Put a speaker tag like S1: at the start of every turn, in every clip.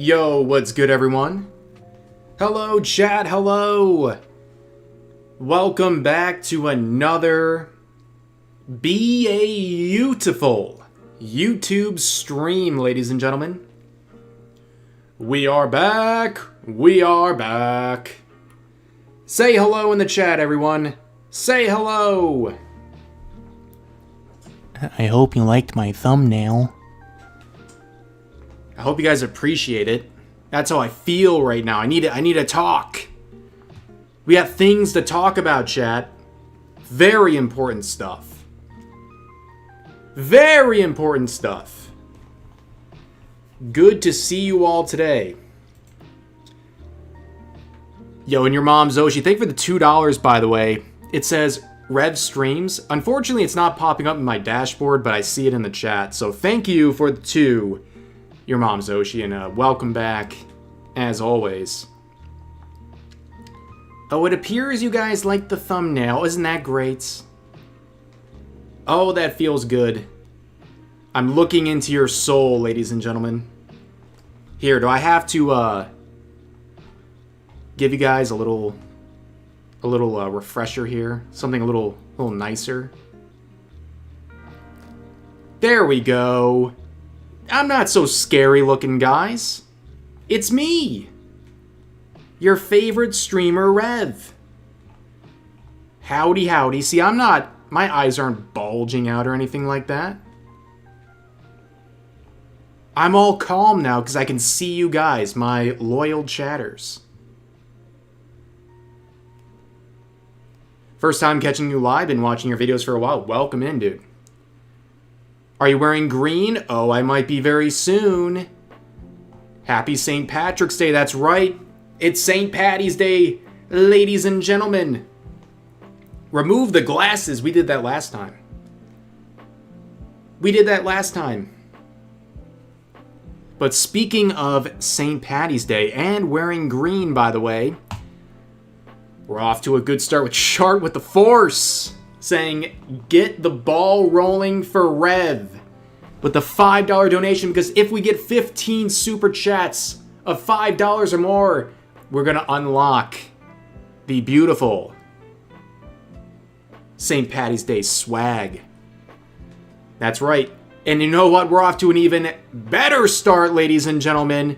S1: Yo, what's good, everyone? Hello, chat, hello! Welcome back to another beautiful YouTube stream, ladies and gentlemen. We are back! We are back! Say hello in the chat, everyone! Say hello!
S2: I hope you liked my thumbnail.
S1: I hope you guys appreciate it. That's how I feel right now. I need to talk. We got things to talk about, chat. Very important stuff. Very important stuff. Good to see you all today. Yo, and your mom, Zoshi, thank you for the $2, by the way. It says Rev Streams. Unfortunately, it's not popping up in my dashboard, but I see it in the chat. So thank you for the 2. Your mom, Zoshi, and welcome back, as always. Oh, it appears you guys like the thumbnail. Isn't that great? Oh, that feels good. I'm looking into your soul, ladies and gentlemen. Here, do I have to, give you guys a little refresher here? Something a little nicer? There we go. I'm not so scary looking, guys. It's me. Your favorite streamer, Rev. Howdy, howdy. See, my eyes aren't bulging out or anything like that. I'm all calm now because I can see you guys, my loyal chatters. First time catching you live, been watching your videos for a while. Welcome in, dude. Are you wearing green? Oh, I might be very soon. Happy St. Patrick's Day, that's right. It's St. Patty's Day, ladies and gentlemen. Remove the glasses. We did that last time. But speaking of St. Patty's Day and wearing green, by the way, we're off to a good start with Chart with the Force, saying, get the ball rolling for Rev with the $5 donation, because if we get 15 super chats of $5 or more, we're going to unlock the beautiful St. Patty's Day swag. That's right. And you know what? We're off to an even better start, ladies and gentlemen.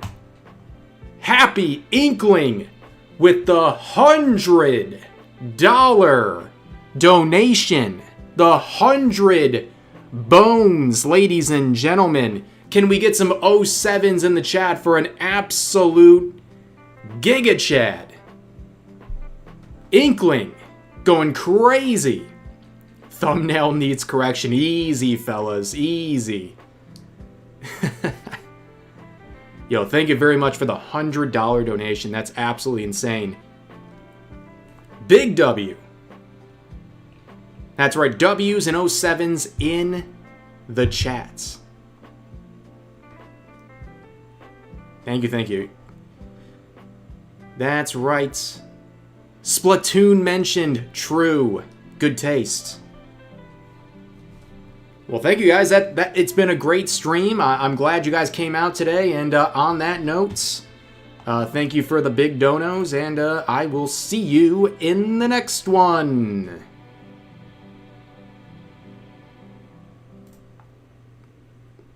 S1: Happy Inkling with the $100 donation. The 100 bones, ladies and gentlemen. Can we get some 07s in the chat for an absolute giga chad? Inkling going crazy. Thumbnail needs correction. Easy, fellas. Easy. Yo, thank you very much for the $100 donation. That's absolutely insane. Big W. That's right, W's and 07s in the chats. Thank you. That's right. Splatoon mentioned. True. Good taste. Well, thank you guys. It's been a great stream. I'm glad you guys came out today. And on that note, thank you for the big donos. And I will see you in the next one.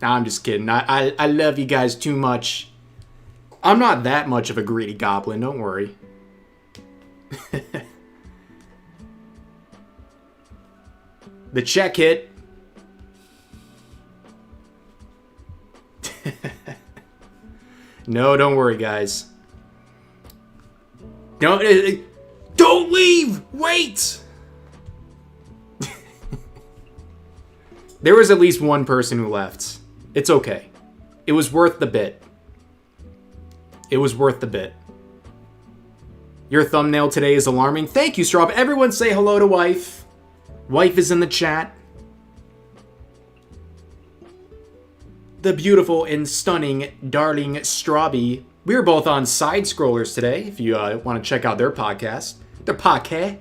S1: Nah, I'm just kidding. I love you guys too much. I'm not that much of a greedy goblin, don't worry. The check hit. No, don't worry, guys. Don't leave! Wait! There was at least one person who left. It's okay. It was worth the bit. Your thumbnail today is alarming. Thank you, Straub. Everyone say hello to wife. Wife is in the chat. The beautiful and stunning darling Strawby. We were both on Side Scrollers today, if you want to check out their podcast. Their podcast.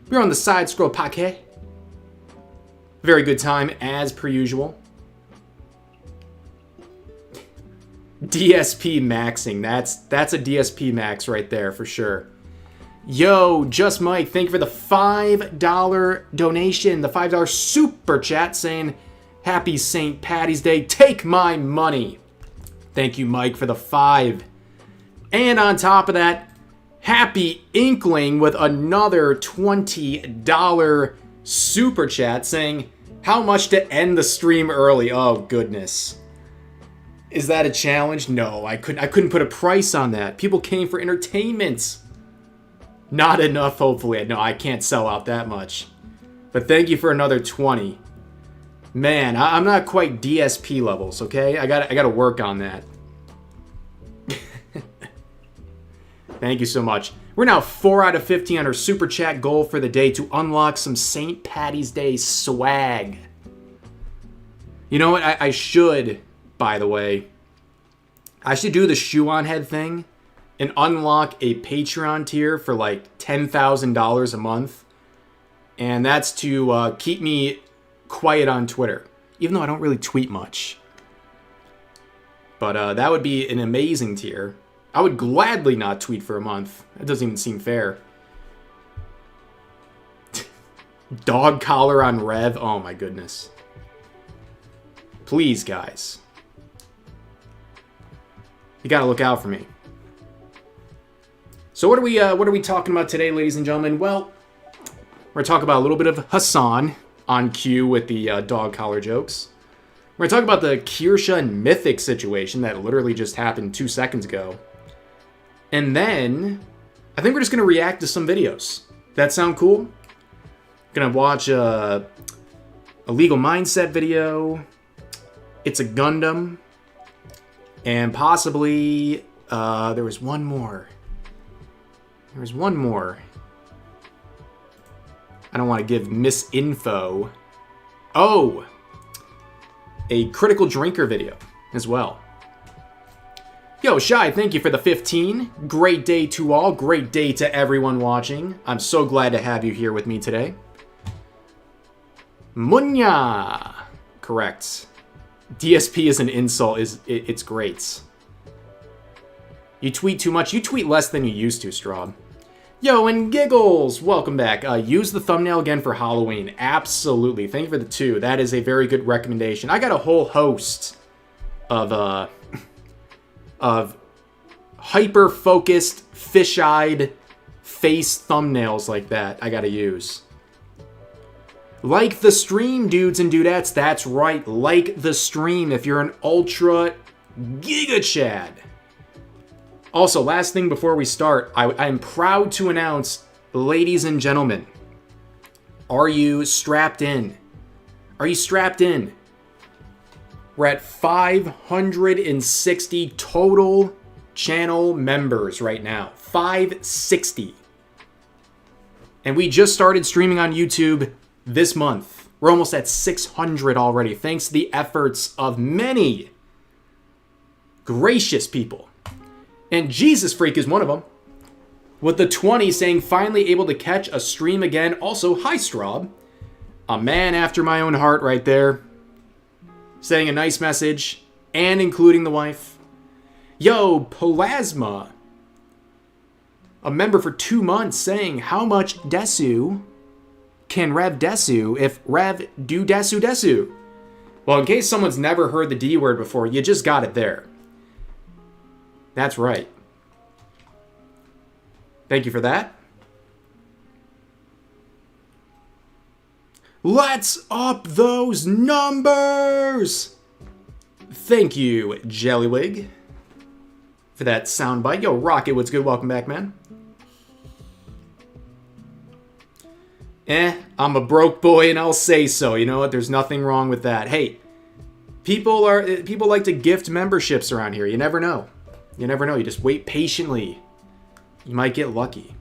S1: We were on the Side Scroll podcast. Very good time, as per usual. DSP maxing. That's a DSP max right there for sure. Yo, Just Mike, thank you for the $5 donation, the $5 super chat saying, Happy St. Patty's Day, take my money. Thank you, Mike, for the 5. And on top of that, Happy Inkling with another $20 super chat saying, how much to end the stream early? Oh, goodness. Is that a challenge? No, I couldn't put a price on that. People came for entertainment. Not enough, hopefully. No, I can't sell out that much. But thank you for another 20. Man, I'm not quite DSP levels, okay? I gotta work on that. Thank you so much. We're now 4 out of 50 on our super chat goal for the day to unlock some St. Patty's Day swag. You know what? I should, by the way, I should do the shoe on head thing and unlock a Patreon tier for like $10,000 a month. And that's to keep me quiet on Twitter, even though I don't really tweet much. But that would be an amazing tier. I would gladly not tweet for a month. That doesn't even seem fair. Dog collar on Rev. Oh my goodness. Please, guys. You gotta look out for me. So what are we talking about today, ladies and gentlemen? Well, we're gonna talk about a little bit of Hasan on cue with the dog collar jokes. We're gonna talk about the Kirsha and Mythic situation that literally just happened 2 seconds ago. And then, I think we're just gonna react to some videos. That sound cool? Gonna watch a Legal Mindset video. It's a Gundam. And possibly, there was one more. I don't want to give misinfo. Oh! A Critical Drinker video as well. Yo, Shy, thank you for the 15. Great day to all. Great day to everyone watching. I'm so glad to have you here with me today. Munya! Correct. DSP is an insult. It's great. You tweet too much. You tweet less than you used to, Straub. Yo, and Giggles, welcome back. Use the thumbnail again for Halloween. Absolutely. Thank you for the 2. That is a very good recommendation. I got a whole host of hyper-focused, fish-eyed face thumbnails like that I gotta use. Like the stream, dudes and dudettes. That's right. Like the stream if you're an ultra giga chad. Also, last thing before we start, I am proud to announce, ladies and gentlemen, are you strapped in? Are you strapped in? We're at 560 total channel members right now. 560. And we just started streaming on YouTube this month. We're almost at 600 already, thanks to the efforts of many gracious people. And Jesus Freak is one of them. With the 20 saying, finally able to catch a stream again. Also, hi Straub. A man after my own heart right there. Saying a nice message. And including the wife. Yo, Plasma. A member for 2 months saying, how much Desu can Rev Desu if Rev do Desu Desu? Well, in case someone's never heard the D word before, you just got it there. That's right. Thank you for that. Let's up those numbers! Thank you, Jellywig, for that soundbite. Yo, Rocket, what's good? Welcome back, man. I'm a broke boy and I'll say so. You know what? There's nothing wrong with that. Hey, people like to gift memberships around here. You never know. You never know. You just wait patiently. You might get lucky.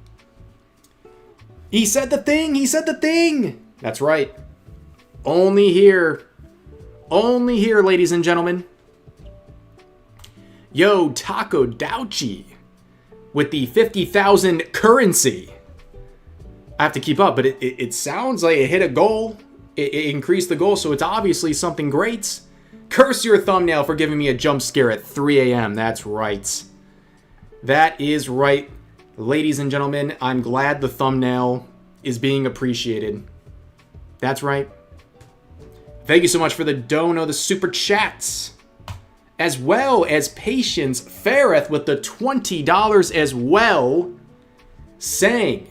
S1: He said the thing! He said the thing! That's right. Only here. Only here, ladies and gentlemen. Yo, Taco Douchi with the 50,000 currency. I have to keep up, but it sounds like it hit a goal. It increased the goal, so it's obviously something great. Curse your thumbnail for giving me a jump scare at 3 a.m. That's right. That is right. Ladies and gentlemen, I'm glad the thumbnail is being appreciated. That's right. Thank you so much for the dono, the super chats. As well as Patience Fareth with the $20 as well. Saying,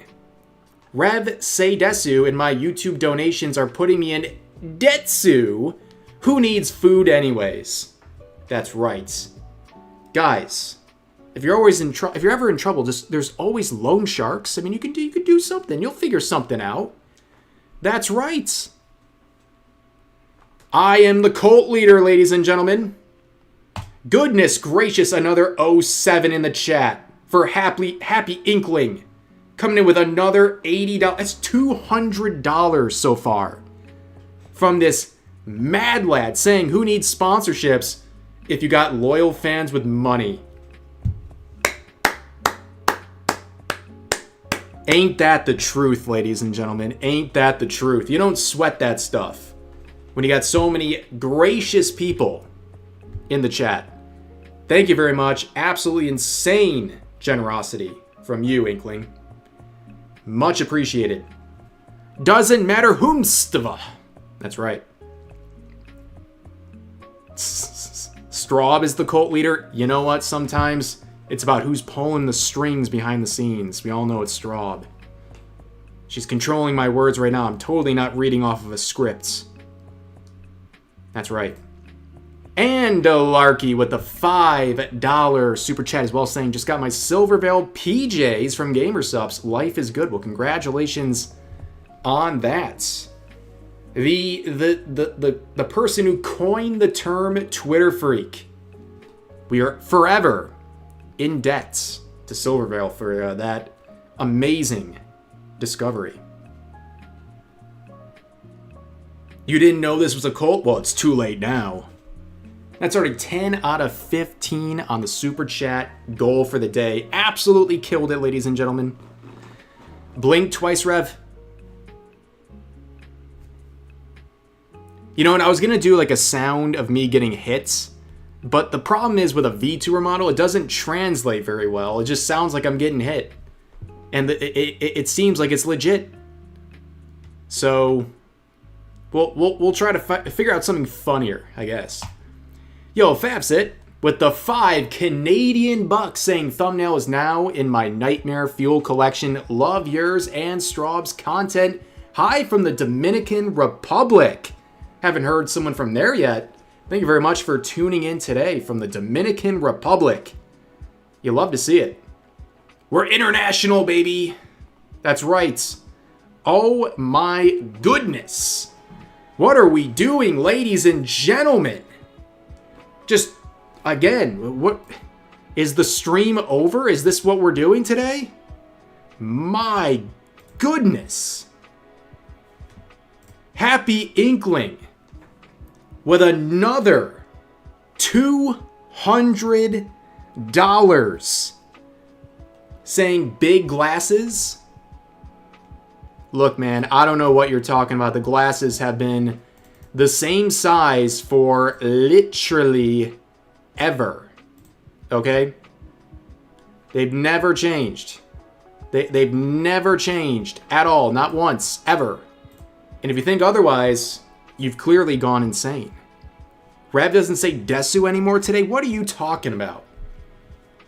S1: Rev Seidesu and my YouTube donations are putting me in Detsu. Who needs food anyways? That's right. Guys, if you're ever in trouble, there's always loan sharks. I mean, you could do something. You'll figure something out. That's right. I am the cult leader, ladies and gentlemen. Goodness gracious, another 07 in the chat for Happy Inkling. Coming in with another $80. That's $200 so far. From this mad lad saying who needs sponsorships if you got loyal fans with money. Ain't that the truth, ladies and gentlemen? Ain't that the truth? You don't sweat that stuff when you got so many gracious people in the chat. Thank you very much. Absolutely insane generosity from you, Inkling. Much appreciated. Doesn't matter whomstava. That's right. Straub is the cult leader. You know what? Sometimes it's about who's pulling the strings behind the scenes. We all know it's Straub. She's controlling my words right now. I'm totally not reading off of a script. That's right. And Delarky with the $5 super chat as well, saying, just got my Silver Veil PJs from Gamersubs. Life is good. Well, congratulations on that. The person who coined the term Twitter freak. We are forever in debt to Silver Veil for that amazing discovery. You didn't know this was a cult? Well, it's too late now. That's already 10 out of 15 on the super chat goal for the day. Absolutely killed it, ladies and gentlemen. Blink twice, Rev. You know what, I was going to do like a sound of me getting hits, but the problem is with a VTuber model, it doesn't translate very well. It just sounds like I'm getting hit. And it seems like it's legit. So, we'll try to figure out something funnier, I guess. Yo, Fabsit with the 5 Canadian bucks saying thumbnail is now in my Nightmare Fuel collection. Love yours and Straub's content. Hi from the Dominican Republic. Haven't heard someone from there yet. Thank you very much for tuning in today from the Dominican Republic. You love to see it. We're international, baby. That's right. Oh my goodness. What are we doing, ladies and gentlemen? Just, again, what is the stream over? Is this what we're doing today? My goodness. Happy Inkling with another $200 saying big glasses. Look, man, I don't know what you're talking about. The glasses have been the same size for literally ever. Okay? They've never changed. They've never changed at all. Not once. Ever. And if you think otherwise, you've clearly gone insane. Rev doesn't say Desu anymore today. What are you talking about?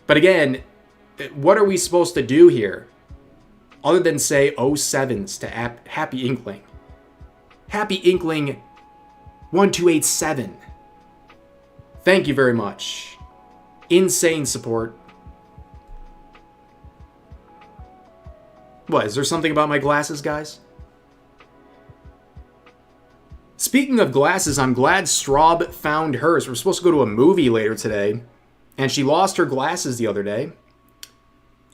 S1: But again, what are we supposed to do here? Other than say 07s to Happy Inkling. Happy Inkling 1287. Thank you very much. Insane support. What, is there something about my glasses, guys? Speaking of glasses, I'm glad Straub found hers. We're supposed to go to a movie later today, and she lost her glasses the other day.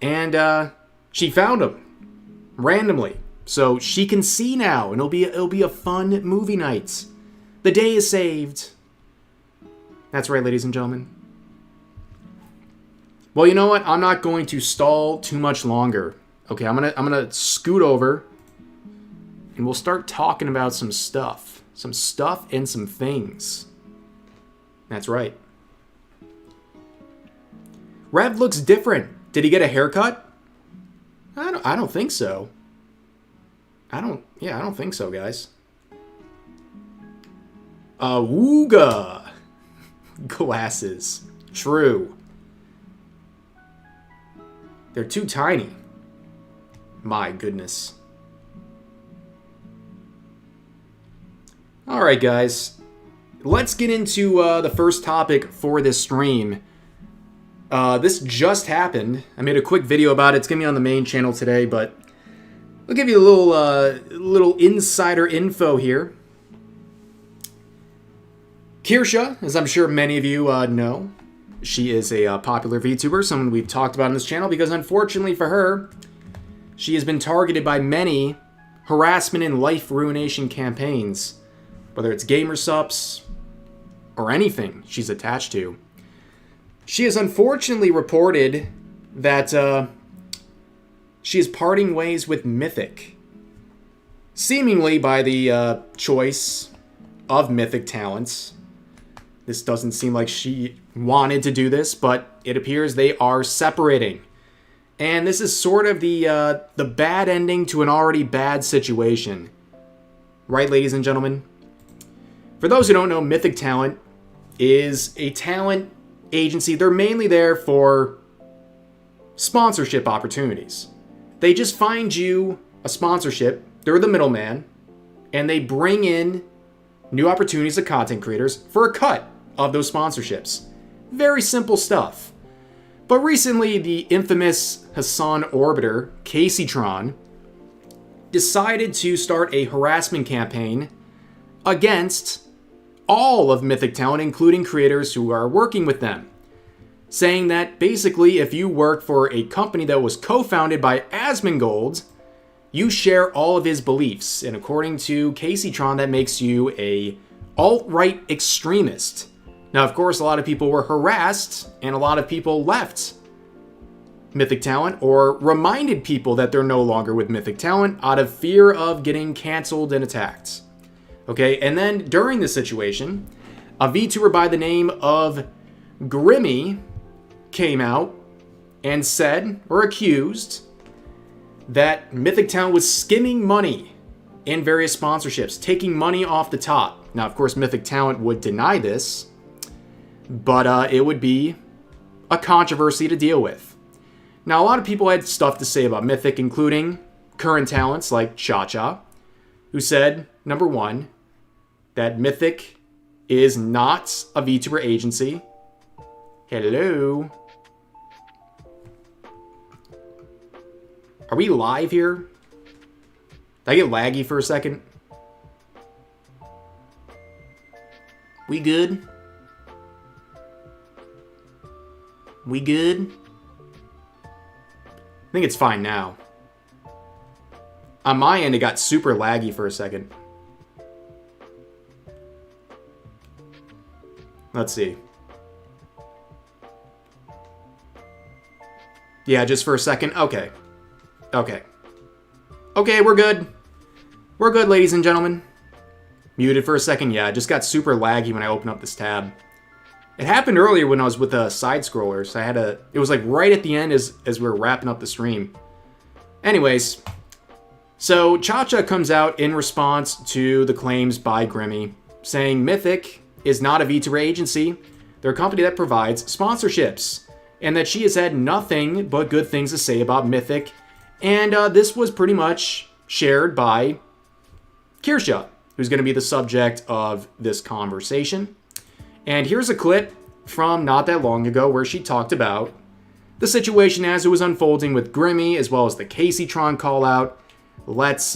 S1: And she found them randomly, so she can see now, and it'll be a fun movie night. The day is saved. That's right, ladies and gentlemen. Well, you know what? I'm not going to stall too much longer. Okay, I'm gonna scoot over, and we'll start talking about some stuff and some things. That's right. Rev looks different. Did he get a haircut? I don't think so. I don't think so, guys. Wooga. Glasses. True. They're too tiny. My goodness. Alright, guys. Let's get into the first topic for this stream. This just happened. I made a quick video about it. It's going to be on the main channel today, but I'll give you a little insider info here. Kirsha, as I'm sure many of you know, she is a popular VTuber, someone we've talked about on this channel, because unfortunately for her, she has been targeted by many harassment and life ruination campaigns, whether it's gamer subs or anything she's attached to. She has unfortunately reported that she is parting ways with Mythic, seemingly by the choice of Mythic talents. This doesn't seem like she wanted to do this, but it appears they are separating. And this is sort of the bad ending to an already bad situation. Right, ladies and gentlemen? For those who don't know, Mythic Talent is a talent agency. They're mainly there for sponsorship opportunities. They just find you a sponsorship, they're the middleman, and they bring in new opportunities to content creators for a cut of those sponsorships. Very simple stuff. But recently, the infamous Hasan orbiter, Caseytron, decided to start a harassment campaign against all of Mythic Talent, including creators who are working with them, saying that basically if you work for a company that was co-founded by Asmongold, you share all of his beliefs. And according to Caseytron, that makes you a alt-right extremist. Now, of course, a lot of people were harassed, and a lot of people left Mythic Talent or reminded people that they're no longer with Mythic Talent out of fear of getting canceled and attacked. Okay, and then during this situation, a VTuber by the name of Grimmy came out and said, or accused, that Mythic Talent was skimming money in various sponsorships, taking money off the top. Now, of course, Mythic Talent would deny this, but it would be a controversy to deal with. Now, a lot of people had stuff to say about Mythic, including current talents like Cha-Cha, who said, number one, that Mythic is not a VTuber agency. Hello? Are we live here? Did I get laggy for a second? We good? We good? I think it's fine now. On my end, it got super laggy for a second. Let's see. Yeah, just for a second. Okay. Okay. Okay, we're good. We're good, ladies and gentlemen. Muted for a second. Yeah, it just got super laggy when I opened up this tab. It happened earlier when I was with the side scrollers. It was like right at the end as we were wrapping up the stream. Anyways, so Cha-Cha comes out in response to the claims by Grimmy, saying Mythic is not a VTuber agency. They're a company that provides sponsorships, and that she has had nothing but good things to say about Mythic. And this was pretty much shared by Kirsha, who's going to be the subject of this conversation. And here's a clip from not that long ago where she talked about the situation as it was unfolding with Grimmy, as well as the Caseytron call out. Let's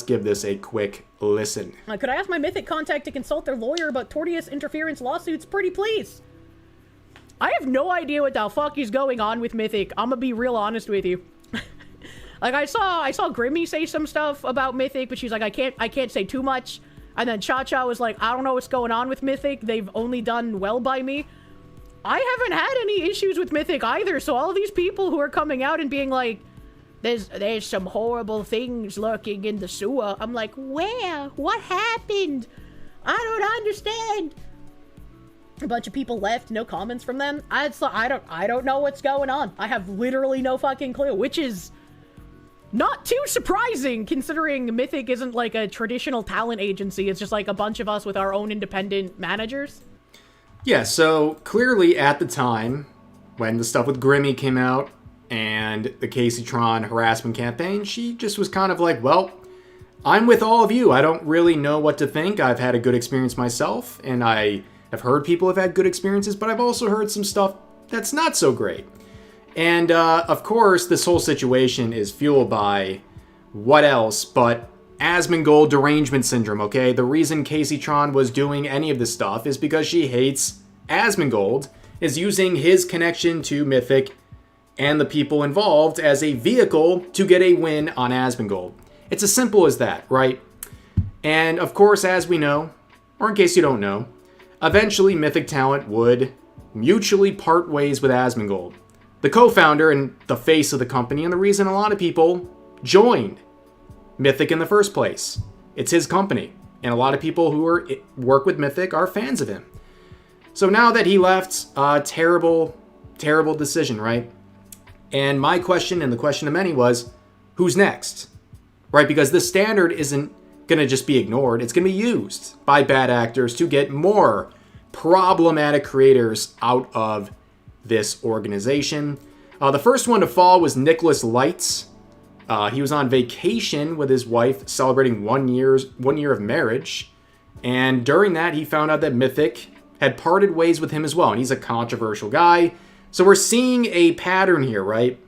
S1: give this a quick listen.
S3: Could I ask my Mythic contact to consult their lawyer about tortious interference lawsuits, pretty please? I have no idea what the fuck is going on with Mythic. I'm gonna be real honest with you. Like I saw Grimmy say some stuff about Mythic, but she's like, I can't say too much. And then Cha-Cha was like, I don't know what's going on with Mythic. They've only done well by me. I haven't had any issues with Mythic either. So all of these people who are coming out and being like, there's some horrible things lurking in the sewer. I'm like, where? What happened? I don't understand. A bunch of people left, no comments from them. I don't know what's going on. I have literally no fucking clue, which is not too surprising considering Mythic isn't like a traditional talent agency. It's just like a bunch of us with our own independent managers.
S1: Yeah, so clearly at the time when the stuff with Grimmy came out and the Caseytron harassment campaign, she just was kind of like, well, I'm with all of you. I don't really know what to think. I've had a good experience myself, and I've heard people have had good experiences, but I've also heard some stuff that's not so great. And, of course, this whole situation is fueled by what else but Asmongold derangement syndrome, okay? The reason Caseytron was doing any of this stuff is because she hates Asmongold, is using his connection to Mythic and the people involved as a vehicle to get a win on Asmongold. It's as simple as that, right? And, of course, as we know, or in case you don't know, eventually Mythic Talent would mutually part ways with Asmongold, the co-founder and the face of the company, and the reason a lot of people joined Mythic in the first place. It's his company, and a lot of people who work with Mythic are fans of him. So now that he left, terrible decision, right? And my question, and the question of many, was, who's next? Right? Because this standard isn't going to just be ignored. It's going to be used by bad actors to get more problematic creators out of this organization. The first one to fall was Nicholas Lights. He was on vacation with his wife celebrating 1 year of marriage. And during that, he found out that Mythic had parted ways with him as well. And he's a controversial guy. So we're seeing a pattern here, right?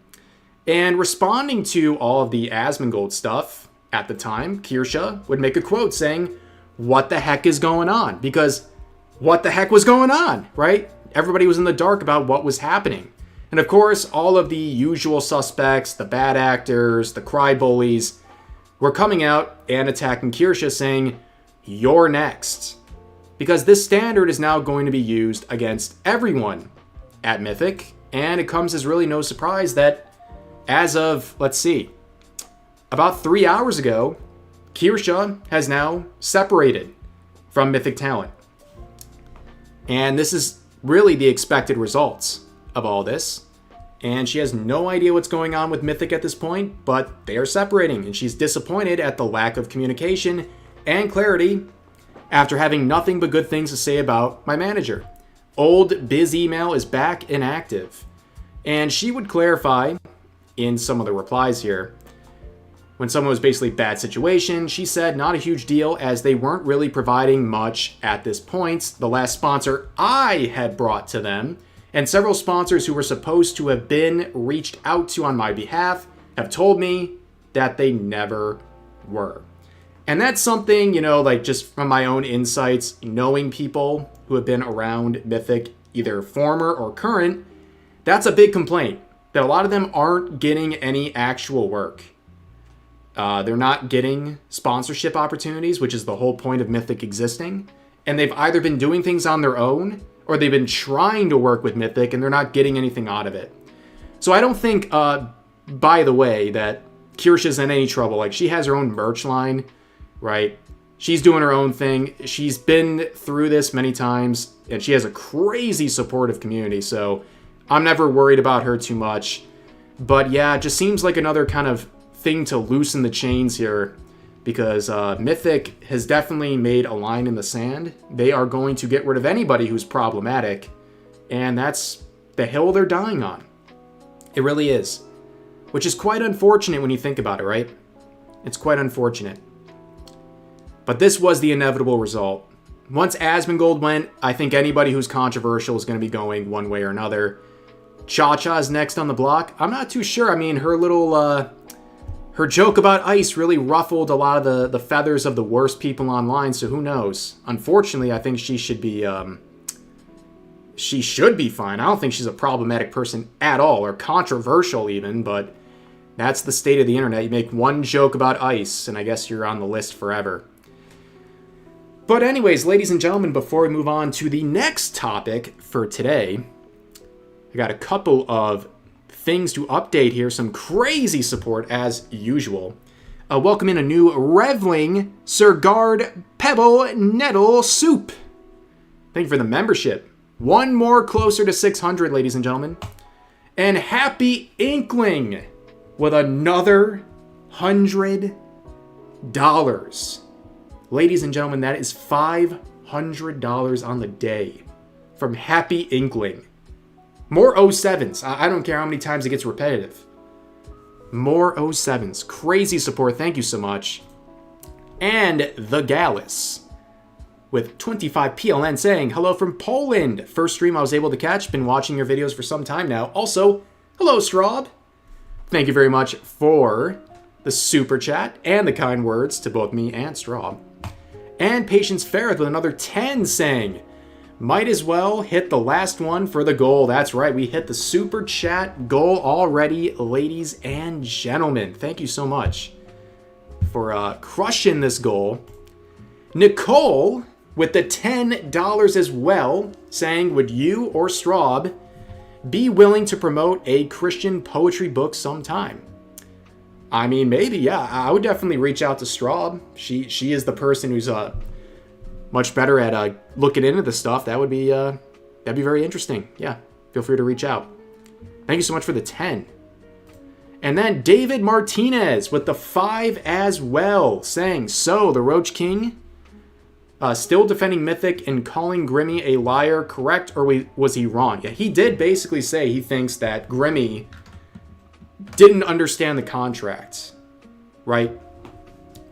S1: And responding to all of the Asmongold stuff at the time, Kirsha would make a quote saying, "What the heck is going on?" Because what the heck was going on, right? Everybody was in the dark about what was happening. And of course, all of the usual suspects, the bad actors, the cry bullies, were coming out and attacking Kirsha saying, "You're next." Because this standard is now going to be used against everyone at Mythic. And it comes as really no surprise that as of, let's see, about 3 hours ago, Kirsha has now separated from Mythic Talent. And this is really the expected results of all this. And she has no idea what's going on with Mythic at this point, but they are separating. And she's disappointed at the lack of communication and clarity after having nothing but good things to say about my manager. Old Biz email is back inactive. And she would clarify in some of the replies here. When someone was basically bad situation, she said not a huge deal as they weren't really providing much at this point. The last sponsor I had brought to them, and several sponsors who were supposed to have been reached out to on my behalf, have told me that they never were. And that's something, like just from my own insights, knowing people who have been around Mythic, either former or current, that's a big complaint. That a lot of them aren't getting any actual work. They're not getting sponsorship opportunities, which is the whole point of Mythic existing. And they've either been doing things on their own, or they've been trying to work with Mythic, and they're not getting anything out of it. So I don't think, by the way, that Kirsha's in any trouble. Like, she has her own merch line, right? She's doing her own thing. She's been through this many times, and she has a crazy supportive community, so I'm never worried about her too much. But yeah, it just seems like another kind of thing to loosen the chains here, because Mythic has definitely made a line in the sand. They are going to get rid of anybody who's problematic, and that's the hill they're dying on. It really is. Which is quite unfortunate when you think about it, right? It's quite unfortunate. But this was the inevitable result. Once Asmongold went, I think anybody who's controversial is going to be going one way or another. Cha-Cha is next on the block. I'm not too sure. I mean, her little, her joke about ice really ruffled a lot of the feathers of the worst people online, so who knows? Unfortunately, I think she should be fine. I don't think she's a problematic person at all, or controversial even, but that's the state of the internet. You make one joke about ice, and I guess you're on the list forever. But anyways, ladies and gentlemen, before we move on to the next topic for today, I got a couple of things to update here. Some crazy support as usual. Welcome in a new Revling Sir Guard Pebble Nettle Soup. Thank you for the membership, One more closer to 600, ladies and gentlemen. And Happy Inkling with another $100. Ladies and gentlemen, that is $500 on the day from Happy Inkling. More 07s. I don't care how many times it gets repetitive. More 07s. Crazy support. Thank you so much. And The Gallus with 25 PLN saying, hello from Poland. First stream I was able to catch. Been watching your videos for some time now. Also, hello, Straub. Thank you very much for the super chat and the kind words to both me and Straub. And Patience Ferreth with another 10 saying, might as well hit the last one for the goal. That's right, we hit the super chat goal already, ladies and gentlemen. Thank you so much for crushing this goal. Nicole with the $10 as well, saying, would you or Straub be willing to promote a Christian poetry book sometime? I mean, maybe, yeah. I would definitely reach out to Straub. She is the person who's much better at looking into the stuff. That'd be very interesting. Yeah, feel free to reach out. Thank you so much for the 10. And then David Martinez with the 5 as well, saying, so the Roach King still defending Mythic and calling Grimmy a liar, correct, or was he wrong? Yeah, he did basically say he thinks that Grimmy didn't understand the contract, right?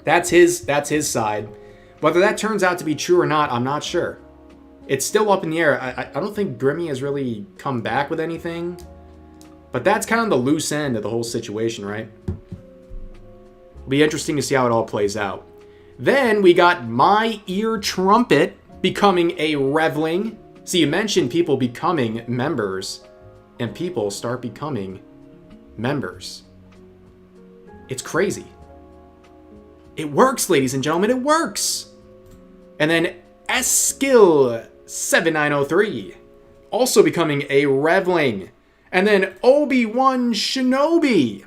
S1: That's his side. Whether that turns out to be true or not, I'm not sure. It's still up in the air. I don't think Grimmy has really come back with anything. But that's kind of the loose end of the whole situation, right? It'll be interesting to see how it all plays out. Then we got My Ear Trumpet becoming a reveling. See, you mentioned people becoming members, and people start becoming members. It's crazy. It works, ladies and gentlemen, it works. And then Skill7903 also becoming a reveling. And then Obi-Wan Shinobi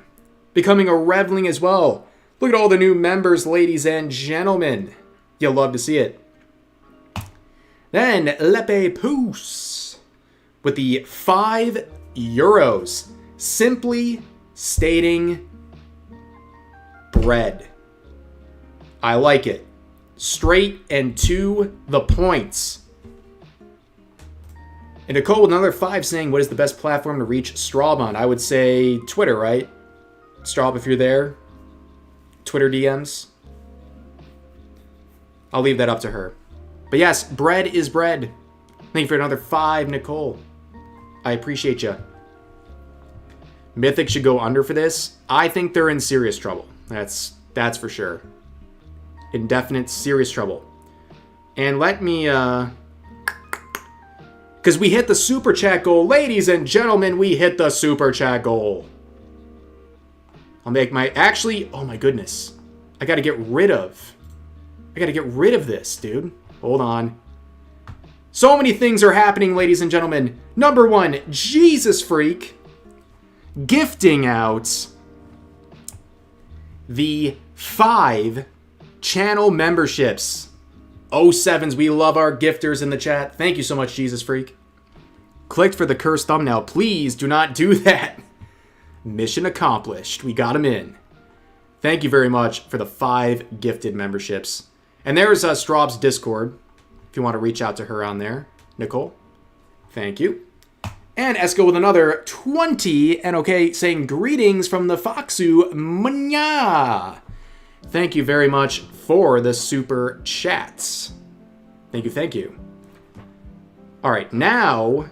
S1: becoming a reveling as well. Look at all the new members, ladies and gentlemen. You'll love to see it. Then Lepe Poos with the €5. Simply stating bread. I like it. Straight and to the points. And Nicole with another 5 saying, what is the best platform to reach Straub on? I would say Twitter, right? Straub, if you're there. Twitter DMs. I'll leave that up to her. But yes, bread is bread. Thank you for another 5, Nicole. I appreciate you. Mythic should go under for this. I think they're in serious trouble. That's for sure. In definite serious trouble. And let me, because we hit the super chat goal. Ladies and gentlemen, we hit the super chat goal. I'll make my, actually, oh my goodness. I gotta get rid of this, dude. Hold on. So many things are happening, ladies and gentlemen. Number 1, Jesus Freak gifting out the 5 channel memberships. 07s, we love our gifters in the chat. Thank you so much, Jesus Freak. Clicked for the cursed thumbnail. Please do not do that. Mission accomplished. We got him in. Thank you very much for the 5 gifted memberships. And there's Straub's Discord, if you want to reach out to her on there. Nicole, thank you. And Esco with another 20, and okay, saying greetings from the Foxu Munya. Thank you very much for the super chats. Thank you, thank you. All right, now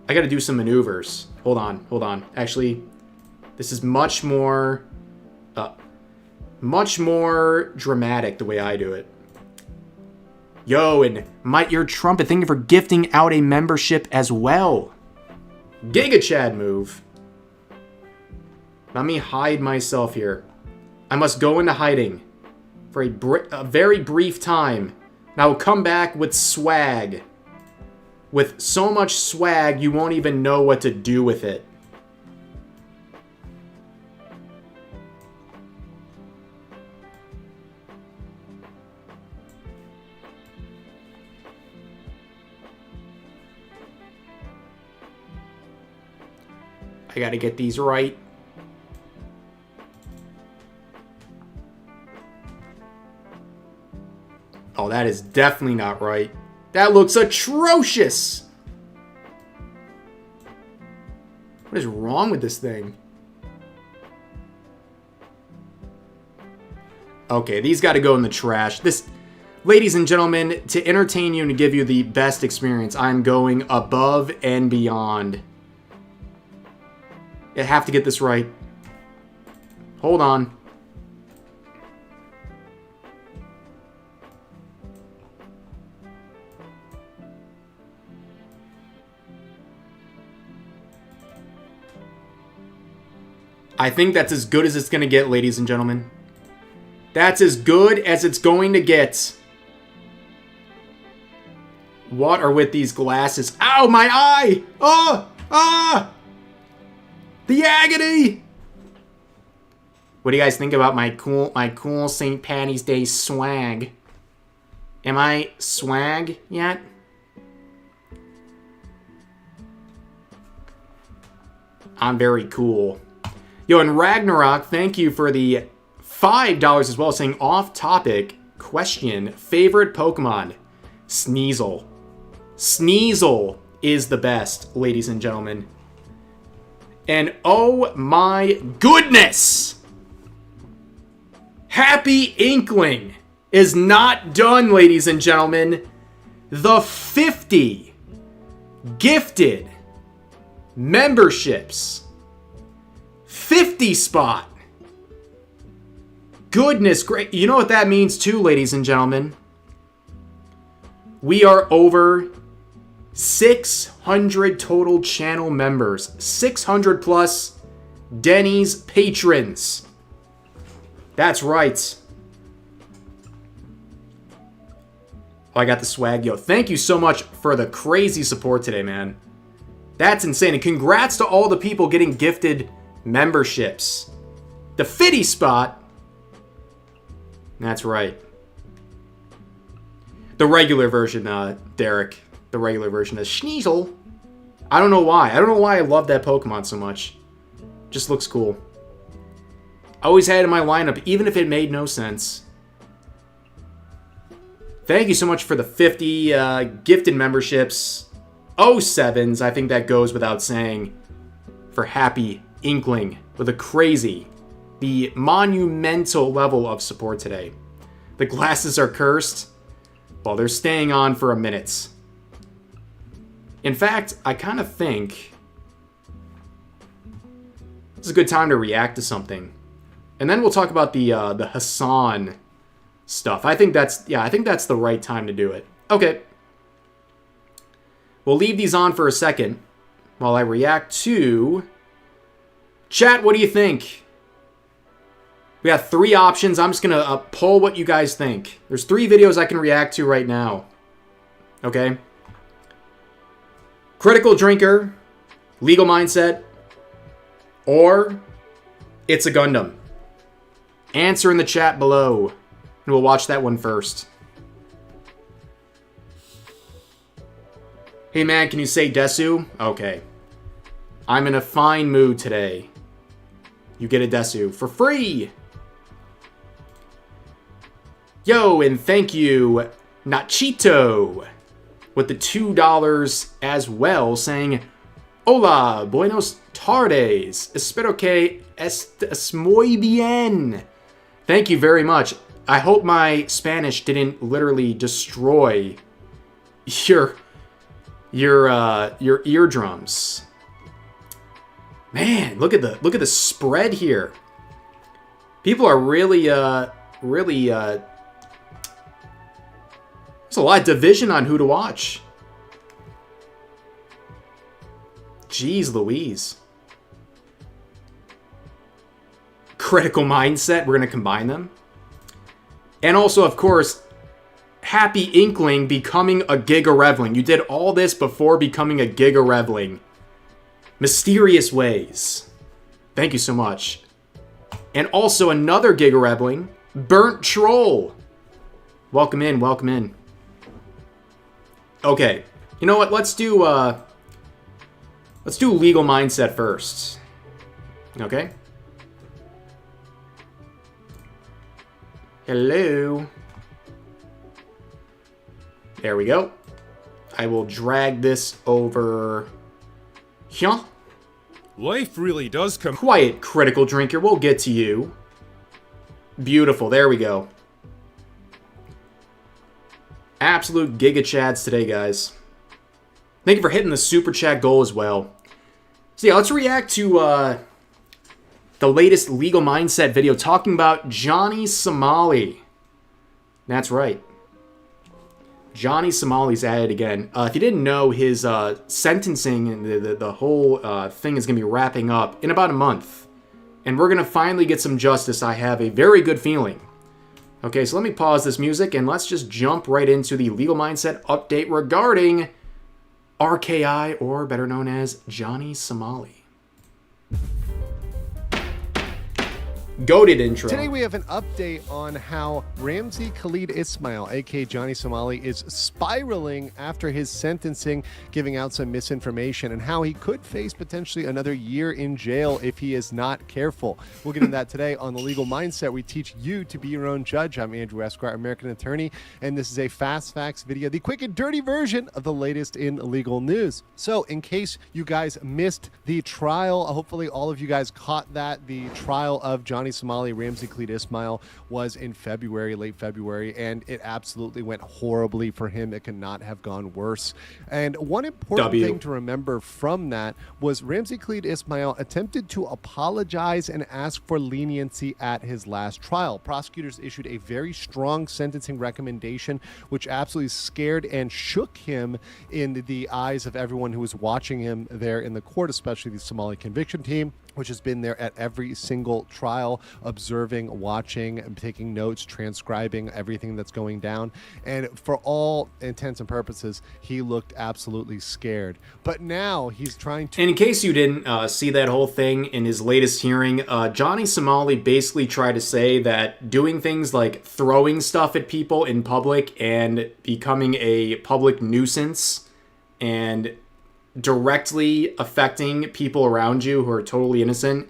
S1: I got to do some maneuvers. Hold on. Actually, this is much more dramatic the way I do it. Yo, and My Ear Trumpet, thank you for gifting out a membership as well. Giga Chad move. Let me hide myself here. I must go into hiding for a very brief time. And I will come back with swag. With so much swag, you won't even know what to do with it. I gotta get these right. Oh, that is definitely not right. That looks atrocious! What is wrong with this thing? Okay, these gotta go in the trash. This, ladies and gentlemen, to entertain you and to give you the best experience, I'm going above and beyond. I have to get this right. Hold on. I think that's as good as it's going to get, ladies and gentlemen. That's as good as it's going to get. What are with these glasses? Ow, my eye! Oh! Ah! The agony! What do you guys think about my cool St. Patty's Day swag? Am I swag yet? I'm very cool. Yo, and Ragnarok, thank you for the $5 as well, saying off-topic question, favorite Pokemon? Sneasel. Sneasel is the best, ladies and gentlemen. And oh my goodness! Happy Inkling is not done, ladies and gentlemen. The 50 gifted memberships. 50 spot. Goodness great. You know what that means too, ladies and gentlemen? We are over 600 total channel members. 600 plus Denny's patrons. That's right. Oh, I got the swag. Yo, thank you so much for the crazy support today, man. That's insane. And congrats to all the people getting gifted memberships. The 50 spot. That's right. The regular version, Derek. The regular version is Sneasel. I don't know why. I don't know why I love that Pokemon so much. Just looks cool. I always had it in my lineup, even if it made no sense. Thank you so much for the 50 gifted memberships. 07s, I think that goes without saying. For Happy Inkling with a crazy, the monumental level of support today. The glasses are cursed. Well, they're staying on for a minute. In fact, I kind of think this is a good time to react to something. And then we'll talk about the Hasan stuff. I think that's the right time to do it. Okay. We'll leave these on for a second while I react to chat. What do you think? We got 3 options. I'm just gonna poll what you guys think. There's 3 videos I can react to right now. Okay. Critical Drinker, Legal Mindset, or It's a Gundam. Answer in the chat below, and we'll watch that one first. Hey man, can you say Desu? Okay. I'm in a fine mood today. You get a Desu for free! Yo, and thank you, Nachito, with the $2 as well, saying, Hola, buenos tardes, espero que estés muy bien. Thank you very much. I hope my Spanish didn't literally destroy your eardrums. Man, look at the spread here. People are really there's a lot of division on who to watch. Jeez Louise. Critical Mindset, we're going to combine them. And also, of course, Happy Inkling becoming a Giga Revling. You did all this before becoming a Giga Revling. Mysterious Ways. Thank you so much. And also another Giga Revling, Burnt Troll. Welcome in, welcome in. Okay, you know what? Let's do Let's do legal mindset first. Okay. Hello. There we go. I will drag this over here.
S4: Life really does come.
S1: Quiet, critical drinker. We'll get to you. Beautiful. There we go. Absolute giga chads today, guys. Thank you for hitting the super chat goal as well. So yeah, let's react to the latest legal mindset video talking about Johhny Somali. That's right. Johhny Somali's at it again. If you didn't know, his sentencing and the whole thing is going to be wrapping up in about a month. And we're going to finally get some justice, I have a very good feeling. Okay, so let me pause this music and let's just jump right into the legal mindset update regarding RKI, or better known as Johhny Somali. Goated intro.
S5: Today we have an update on how Ramzi Khalid Ismail, aka Johhny Somali, is spiraling after his sentencing, giving out some misinformation, and how he could face potentially another year in jail if he is not careful. We'll get into that today on The Legal Mindset. We teach you to be your own judge. I'm Andrew Esquire, American attorney, and this is a Fast Facts video, the quick and dirty version of the latest in legal news. So in case you guys missed the trial, hopefully all of you guys caught that. The trial of Johhny Somali, Ramzi Khalid Ismail, was in February, late February, and it absolutely went horribly for him. It could not have gone worse. And one important thing to remember from that was Ramzi Khalid Ismail attempted to apologize and ask for leniency at his last trial. Prosecutors issued a very strong sentencing recommendation, which absolutely scared and shook him in the eyes of everyone who was watching him there in the court, especially the Somali conviction team, which has been there at every single trial, observing, watching, and taking notes, transcribing everything that's going down. And for all intents and purposes, he looked absolutely scared. But now he's trying to...
S1: And in case you didn't see that whole thing in his latest hearing, Johhny Somali basically tried to say that doing things like throwing stuff at people in public and becoming a public nuisance and directly affecting people around you who are totally innocent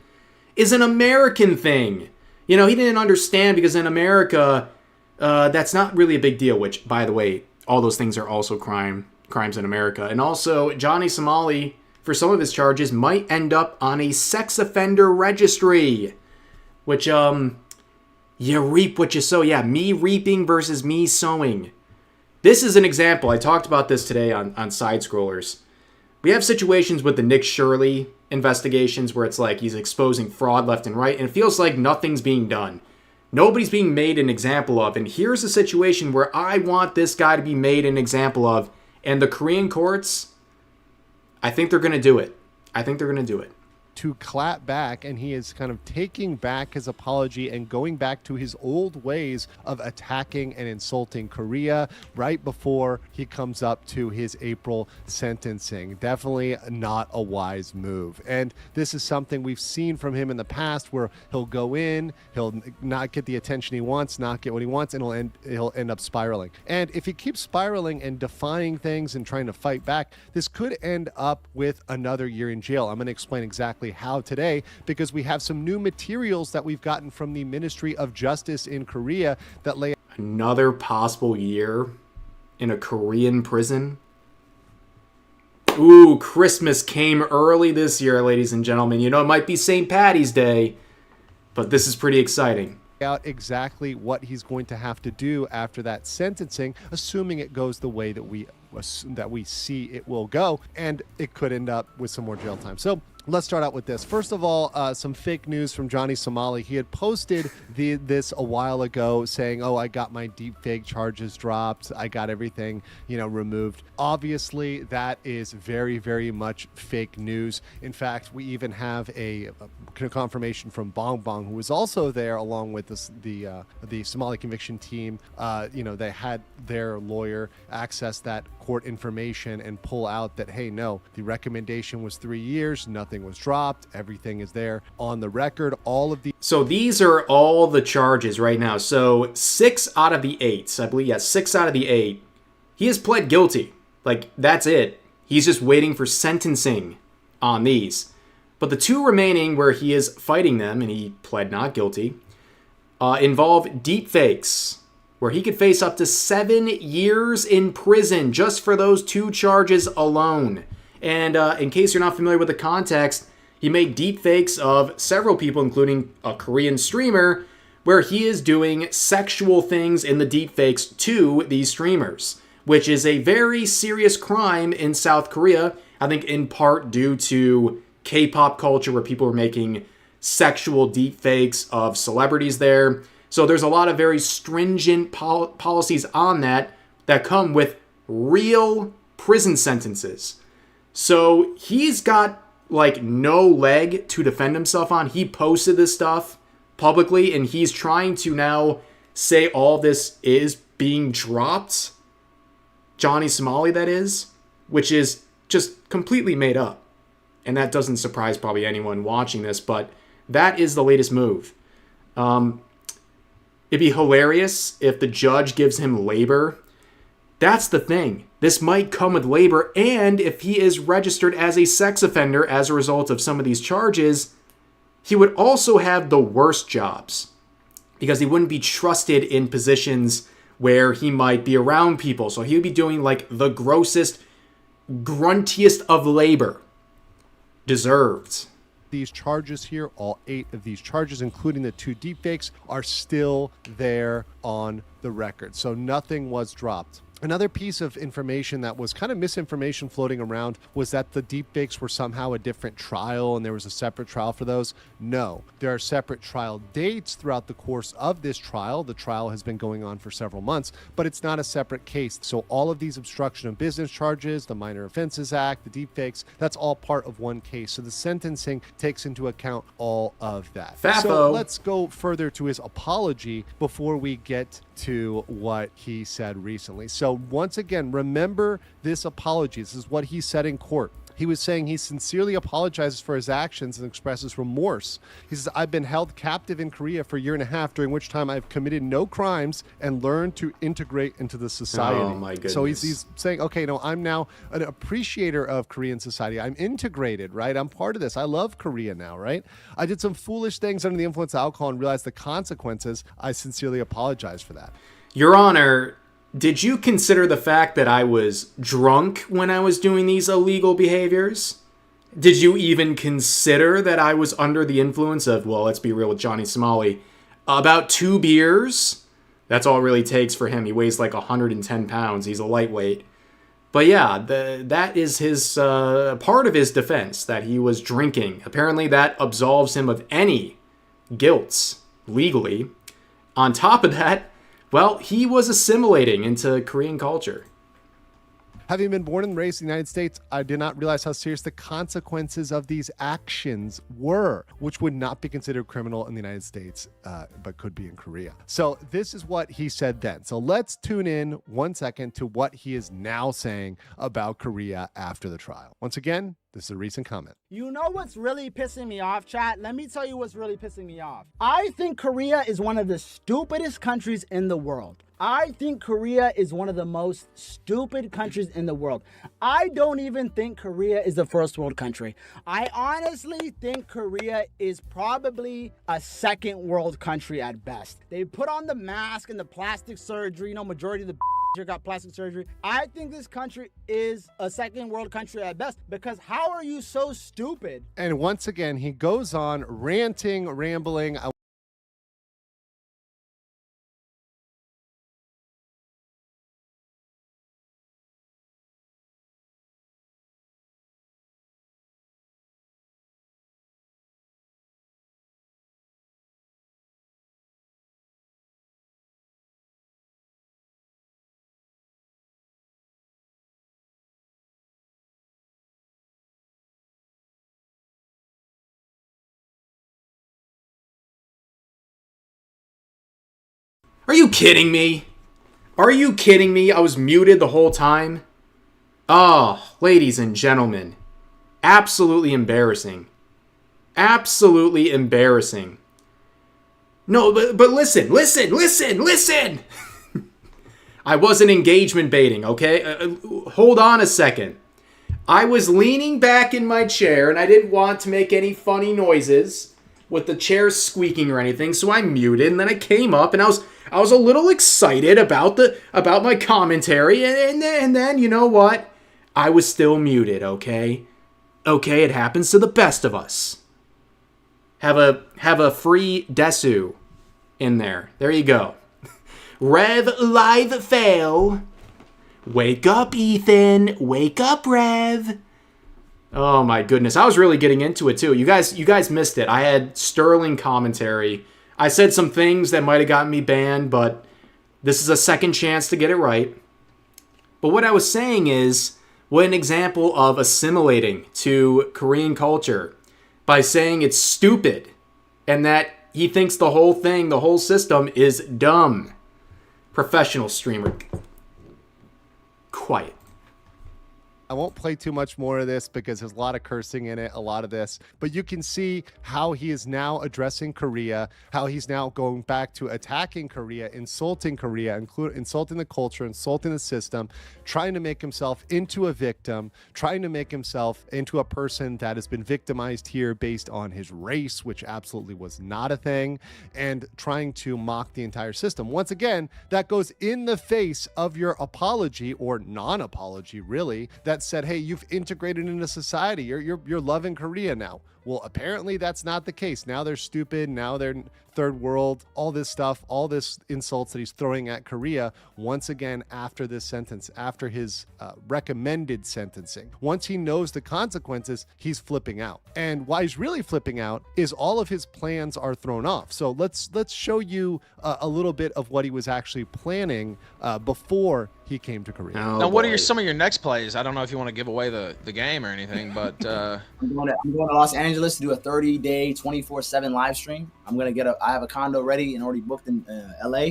S1: is an American thing. You know, he didn't understand because in America, that's not really a big deal, which, by the way, all those things are also crimes in America. And also, Johhny Somali, for some of his charges, might end up on a sex offender registry, which, you reap what you sow. Yeah, me reaping versus me sowing. This is an example. I talked about this today on Side Scrollers. We have situations with the Nick Shirley investigations where it's like he's exposing fraud left and right, and it feels like nothing's being done. Nobody's being made an example of, and here's a situation where I want this guy to be made an example of, and the Korean courts, I think they're going to do it. I think they're going to do it.
S5: To clap back, and he is kind of taking back his apology and going back to his old ways of attacking and insulting Korea right before he comes up to his April sentencing. Definitely not a wise move. And this is something we've seen from him in the past, where he'll go in, he'll not get the attention he wants, not get what he wants, and he'll end up spiraling. And if he keeps spiraling and defying things and trying to fight back, this could end up with another year in jail. I'm going to explain exactly how today, because we have some new materials that we've gotten from the Ministry of Justice in Korea that lay
S1: another possible year in a Korean prison. Ooh, Christmas came early this year, ladies and gentlemen. You know, it might be St. Patty's Day, but this is pretty exciting.
S5: Out exactly what he's going to have to do after that sentencing, assuming it goes the way that we see it will go, and it could end up with some more jail time. So let's start out with this. First of all, some fake news from Johhny Somali. He had posted this a while ago saying, oh, I got my deep fake charges dropped. I got everything, removed. Obviously, that is very, very much fake news. In fact, we even have a confirmation from Bong Bong, who was also there along with the Somali conviction team. They had their lawyer access that court information and pull out that, hey, no, the recommendation was 3 years. Nothing was dropped. Everything is there on the record.
S1: So these are all the charges right now. So 6 out of the 8, I believe, 6 out of the 8, he has pled guilty. Like, that's it. He's just waiting for sentencing. on these. But the 2 remaining where he is fighting them, and he pled not guilty, involve deepfakes, where he could face up to 7 years in prison just for those 2 charges alone. And in case you're not familiar with the context, he made deepfakes of several people, including a Korean streamer, where he is doing sexual things in the deepfakes to these streamers, which is a very serious crime in South Korea, I think in part due to K-pop culture, where people are making sexual deepfakes of celebrities there. So there's a lot of very stringent policies on that come with real prison sentences. So he's got like no leg to defend himself on. He posted this stuff publicly, and he's trying to now say all this is being dropped. Johhny Somali, that is, which is just completely made up. And that doesn't surprise probably anyone watching this, but that is the latest move. It'd be hilarious if the judge gives him labor. That's the thing. This might come with labor, and if he is registered as a sex offender as a result of some of these charges, he would also have the worst jobs because he wouldn't be trusted in positions where he might be around people. So he would be doing like the grossest, gruntiest of labor. Deserved.
S5: These charges here, all 8 of these charges, including the 2 deepfakes, are still there on the record. So nothing was dropped. Another piece of information that was kind of misinformation floating around was that the deepfakes were somehow a different trial and there was a separate trial for those. No, there are separate trial dates throughout the course of this trial. The trial has been going on for several months, but it's not a separate case. So all of these obstruction of business charges, the Minor Offenses Act, the deepfakes, that's all part of one case. So the sentencing takes into account all of that.
S1: Fafo.
S5: So let's go further to his apology before we get to what he said recently. So once again, remember this apology. This is what he said in court. He was saying he sincerely apologizes for his actions and expresses remorse. He says, I've been held captive in Korea for a year and a half, during which time I've committed no crimes and learned to integrate into the society.
S1: Oh, my goodness.
S5: So he's saying, okay, no, I'm now an appreciator of Korean society. I'm integrated, right? I'm part of this. I love Korea now, right? I did some foolish things under the influence of alcohol and realized the consequences. I sincerely apologize for that.
S1: Your Honor, did you consider the fact that I was drunk when I was doing these illegal behaviors? Did you even consider that I was under the influence of, well, let's be real with Johhny Somali, about 2 beers? That's all it really takes for him. He weighs like 110 pounds. He's a lightweight. But yeah, that is his part of his defense, that he was drinking. Apparently that absolves him of any guilt legally. On top of that, well, he was assimilating into Korean culture.
S5: Having been born and raised in the United States, I did not realize how serious the consequences of these actions were, which would not be considered criminal in the United States, but could be in Korea. So this is what he said then. So let's tune in 1 second to what he is now saying about Korea after the trial. Once again, this is a recent comment.
S6: You know what's really pissing me off, chat? Let me tell you what's really pissing me off. I think Korea is one of the stupidest countries in the world. I think Korea is one of the most stupid countries in the world. I don't even think Korea is a first world country. I honestly think Korea is probably a second world country at best. They put on the mask and the plastic surgery, you know, majority of the here got plastic surgery. I think this country is a second world country at best, because how are you so stupid?
S5: And once again, he goes on ranting, rambling.
S1: Are you kidding me? Are you kidding me? I was muted the whole time. Oh, ladies and gentlemen. Absolutely embarrassing. Absolutely embarrassing. No, but listen. I wasn't engagement baiting, okay? Hold on a second. I was leaning back in my chair, and I didn't want to make any funny noises with the chair squeaking or anything, so I muted, and then I came up, and I was a little excited about my commentary, and then, you know what? I was still muted, okay? Okay, it happens to the best of us. Have a free Desu in there. There you go. Rev live fail. Wake up, Ethan. Wake up, Rev. Oh my goodness. I was really getting into it too. You guys missed it. I had sterling commentary. I said some things that might have gotten me banned, but this is a second chance to get it right. But what I was saying is, what an example of assimilating to Korean culture by saying it's stupid and that he thinks the whole thing, the whole system is dumb. Professional streamer. Quiet.
S5: I won't play too much more of this because there's a lot of cursing in it, a lot of this. But you can see how he is now addressing Korea, how he's now going back to attacking Korea, insulting the culture, insulting the system, trying to make himself into a victim, trying to make himself into a person that has been victimized here based on his race, which absolutely was not a thing, and trying to mock the entire system. Once again, that goes in the face of your apology, or non-apology really, that said, hey, you've integrated into society. You're loving Korea now. Well, apparently that's not the case. Now they're stupid. Now they're third world, all this stuff, all this insults that he's throwing at Korea once again after this sentence, after his recommended sentencing. Once he knows the consequences, he's flipping out. And why he's really flipping out is all of his plans are thrown off. So let's show you a little bit of what he was actually planning before he came to Korea.
S7: Now, what are some of your next plays? I don't know if you want to give away the game or anything, but
S8: I'm going to Los Angeles to do a 30-day, 24/7 live stream. I have a condo ready and already booked in LA.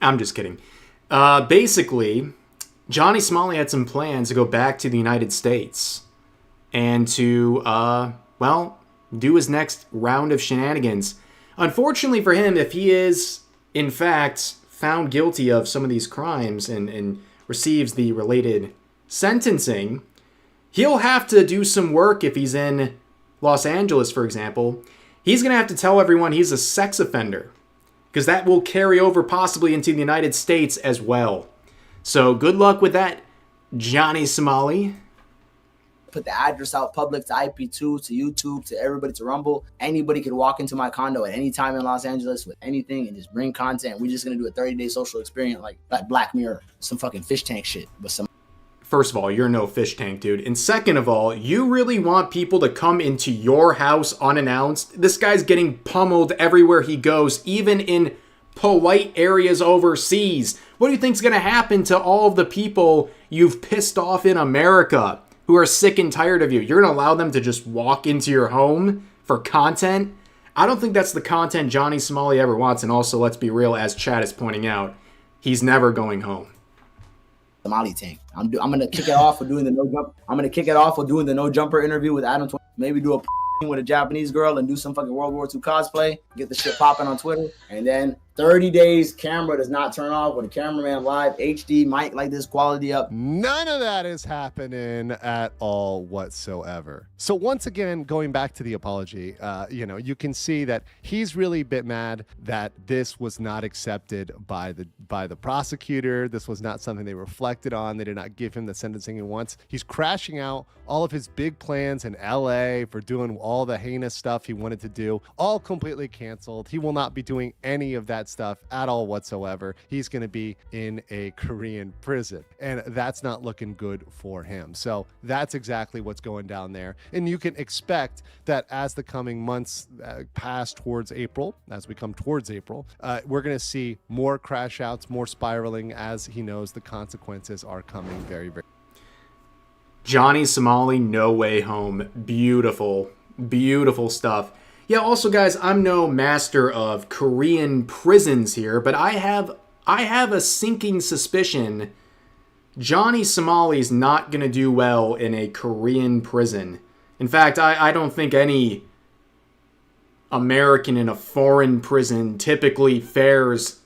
S1: I'm just kidding. Basically, Johhny Somali had some plans to go back to the United States and to, do his next round of shenanigans. Unfortunately for him, if he is, in fact, found guilty of some of these crimes and receives the related sentencing, he'll have to do some work if he's in Los Angeles, for example. He's going to have to tell everyone he's a sex offender, because that will carry over possibly into the United States as well. So good luck with that, Johhny Somali.
S8: Put the address out public to IP2, to YouTube, to everybody, to Rumble. Anybody could walk into my condo at any time in Los Angeles with anything and just bring content. We're just going to do a 30-day social experience like Black Mirror, some fucking fish tank shit. But some.
S1: First of all, you're no fish tank, dude. And second of all, you really want people to come into your house unannounced? This guy's getting pummeled everywhere he goes, even in polite areas overseas. What do you think's going to happen to all of the people you've pissed off in America who are sick and tired of you? You're going to allow them to just walk into your home for content? I don't think that's the content Johhny Somali ever wants. And also, let's be real, as Chad is pointing out, he's never going home.
S8: Somali tank. I'm gonna kick it off with doing the no jump. I'm gonna kick it off with doing the no jumper interview with Adam. Maybe do a with a Japanese girl and do some fucking World War II cosplay. Get the shit popping on Twitter, and then 30 days camera does not turn off with a cameraman live HD mic like this, quality up.
S5: None of that is happening at all whatsoever. So once again, going back to the apology, you can see that he's really a bit mad that this was not accepted by the prosecutor. This was not something they reflected on. They did not give him the sentencing he wants. He's crashing out all of his big plans in LA for doing all the heinous stuff he wanted to do, all completely canceled. He will not be doing any of that stuff at all whatsoever. He's going to be in a Korean prison, and that's not looking good for him. So that's exactly what's going down there. And you can expect that as the coming months pass towards April, as we come towards April, we're going to see more crash outs, more spiraling, as he knows the consequences are coming very, very.
S1: Johhny Somali, No Way Home. Beautiful, beautiful stuff. Yeah, also, guys, I'm no master of Korean prisons here, but I have a sinking suspicion Johhny Somali's not going to do well in a Korean prison. In fact, I don't think any American in a foreign prison typically fares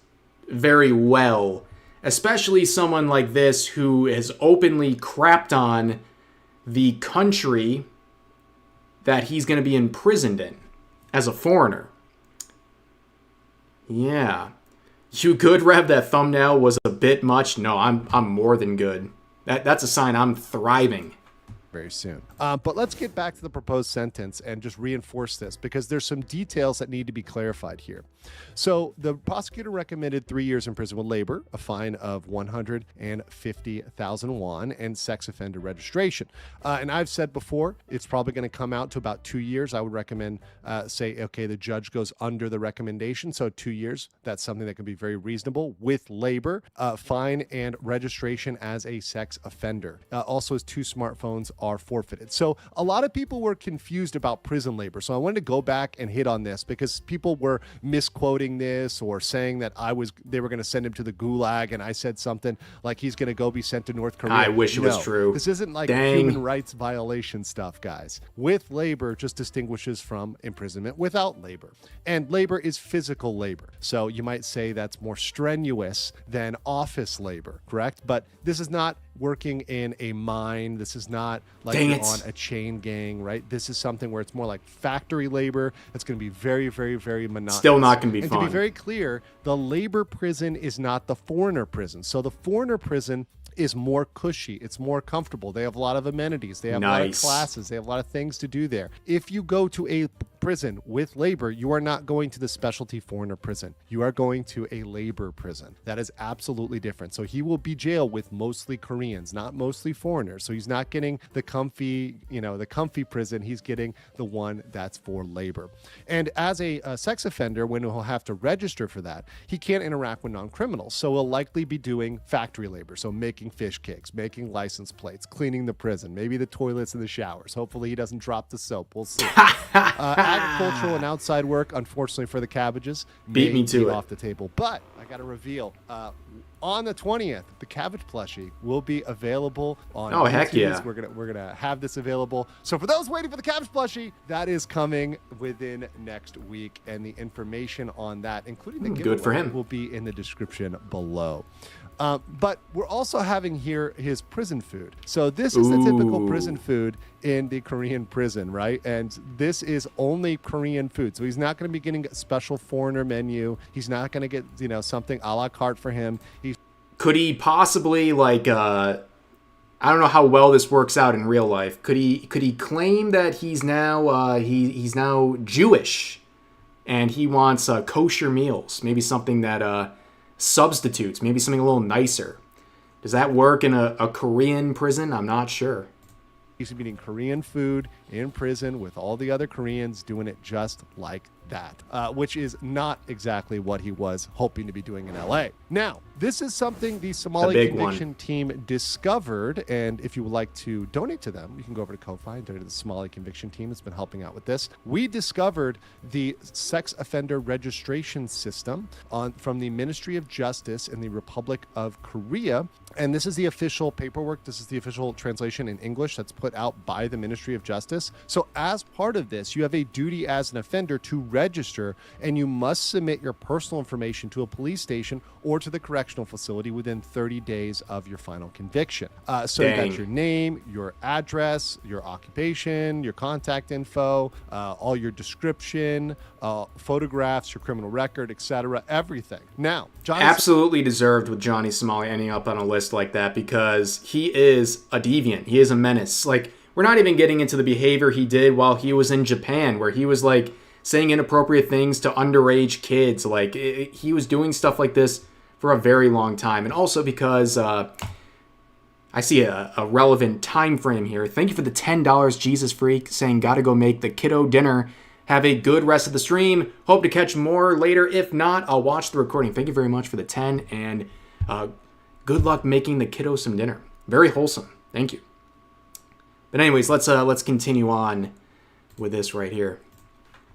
S1: very well. especially someone like this who has openly crapped on the country that he's going to be imprisoned in as a foreigner. Yeah. You good, Rev? That thumbnail was a bit much. No, I'm more than good. That's a sign I'm thriving.
S5: Very soon. But let's get back to the proposed sentence and just reinforce this, because there's some details that need to be clarified here. So the prosecutor recommended 3 years in prison with labor, a fine of 150,000 won, and sex offender registration. And I've said before, it's probably going to come out to about 2 years. I would recommend, say, okay, the judge goes under the recommendation. So 2 years, that's something that can be very reasonable with labor, fine, and registration as a sex offender. Also, his 2 smartphones are forfeited. So a lot of people were confused about prison labor. So I wanted to go back and hit on this because people were misquoting this or saying that they were going to send him to the gulag, and I said something like he's going to go be sent to North Korea.
S1: I wish it was true.
S5: This isn't like human rights violation stuff, guys. With labor just distinguishes from imprisonment without labor. And labor is physical labor. So you might say that's more strenuous than office labor, correct? But this is not working in a mine. This is not like you're on a chain gang, right? This is something where it's more like factory labor. It's going to be very, very, very monotonous.
S1: Still not going to be
S5: and
S1: fun.
S5: To be very clear, the labor prison is not the foreigner prison. So the foreigner prison is more cushy. It's more comfortable. They have a lot of amenities. They have a lot of classes. They have a lot of things to do there. If you go to a prison with labor, you are not going to the specialty foreigner prison. You are going to a labor prison. That is absolutely different. So he will be jailed with mostly Koreans, not mostly foreigners. So he's not getting the comfy prison. He's getting the one that's for labor. And as a sex offender, when he'll have to register for that, he can't interact with non-criminals. So he'll likely be doing factory labor. So making fish cakes, making license plates, cleaning the prison, maybe the toilets and the showers. Hopefully he doesn't drop the soap. We'll see. Agricultural and outside work, unfortunately for the cabbages,
S1: beat me to it
S5: off the table. But I got to reveal, on the 20th, the cabbage plushie will be available on
S1: YouTube. Heck yeah.
S5: We're gonna have this available. So for those waiting for the cabbage plushie, that is coming within next week, and the information on that, including the giveaway,
S1: good for him,
S5: will be in the description below. But we're also having here his prison food. So this is the typical prison food in the Korean prison, right? And this is only Korean food. So he's not going to be getting a special foreigner menu. He's not going to get, something a la carte for him.
S1: Could he possibly, I don't know how well this works out in real life. Could he claim that he's now he's now Jewish and he wants kosher meals? Maybe something that substitutes, maybe something a little nicer. Does that work in a Korean prison? I'm not sure.
S5: He's eating Korean food in prison with all the other Koreans, doing it just like that, which is not exactly what he was hoping to be doing in LA. Now, this is something the Somali Conviction team discovered, and if you would like to donate to them, you can go over to Ko-Fi and donate to the Somali Conviction team that's been helping out with this. We discovered the sex offender registration system from the Ministry of Justice in the Republic of Korea, and this is the official paperwork. This is the official translation in English that's put out by the Ministry of Justice. So as part of this, you have a duty as an offender to register, and you must submit your personal information to a police station or to the correctional facility within 30 days of your final conviction. So you got your name, your address, your occupation, your contact info, all your description, photographs, your criminal record, etc., everything. Now,
S1: absolutely deserved with Johhny Somali ending up on a list like that, because he is a deviant. He is a menace. We're not even getting into the behavior he did while he was in Japan, where he was saying inappropriate things to underage kids. He was doing stuff like this for a very long time. And also because I see a relevant time frame here. Thank you for the $10, Jesus Freak, saying gotta go make the kiddo dinner. Have a good rest of the stream. Hope to catch more later. If not, I'll watch the recording. Thank you very much for the 10, and good luck making the kiddo some dinner. Very wholesome. Thank you. But anyways, let's continue on with this right here.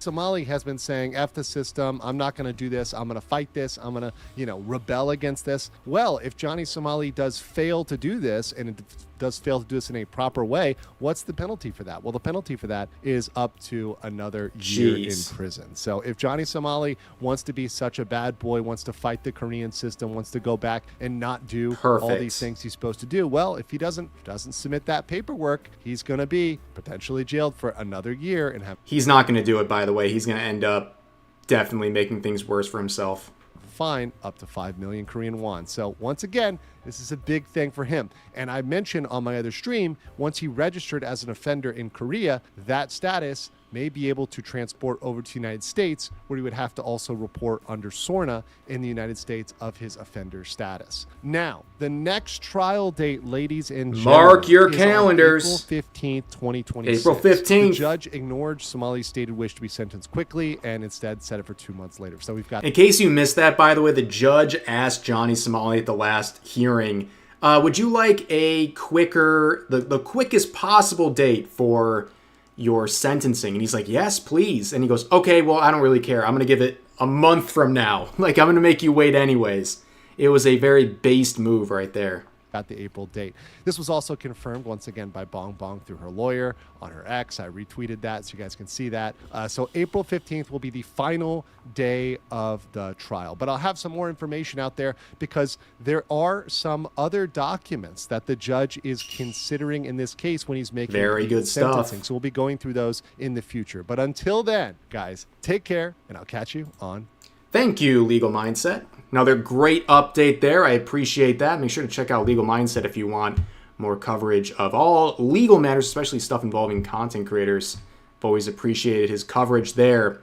S5: Somali has been saying, F the system, I'm not going to do this, I'm going to fight this, I'm going to, rebel against this. Well, if Johhny Somali does fail to do this, and it does fail to do this in a proper way, what's the penalty for that? Well, the penalty for that is up to another year in prison. So if Johhny Somali wants to be such a bad boy, wants to fight the Korean system, wants to go back and not do all these things he's supposed to do, well, if he doesn't submit that paperwork, he's going to be potentially jailed for another year and have...
S1: He's not going to do it, by the way. He's going to end up definitely making things worse for himself.
S5: Fine up to 5 million Korean won. So once again, this is a big thing for him. And I mentioned on my other stream, once he registered as an offender in Korea, that status may be able to transport over to the United States, where he would have to also report under SORNA in the United States of his offender status. Now, the next trial date, ladies and gentlemen,
S1: mark your calendars.
S5: April 15th, 2026.
S1: April 15th.
S5: The judge ignored Somali's stated wish to be sentenced quickly and instead set it for 2 months later. So we've got...
S1: In case you missed that, by the way, the judge asked Johhny Somali at the last hearing, would you like a quicker, the quickest possible date for your sentencing? And he's like, yes, please. And he goes, okay, well, I don't really care. I'm going to give it a month from now. Like, I'm going to make you wait anyways. It was a very based move right there.
S5: Got the April date. This was also confirmed once again by Bong Bong through her lawyer on her X. I retweeted that so you guys can see that. So April 15th will be the final day of the trial. But I'll have some more information out there because there are some other documents that the judge is considering in this case when he's making
S1: very good
S5: sentencing.
S1: stuff.
S5: So we'll be going through those in the future. But until then, guys, take care, and I'll catch you on.
S1: Thank you, Legal Mindset. Another great update there. I appreciate that. Make sure to check out Legal Mindset if you want more coverage of all legal matters, especially stuff involving content creators. I've always appreciated his coverage there.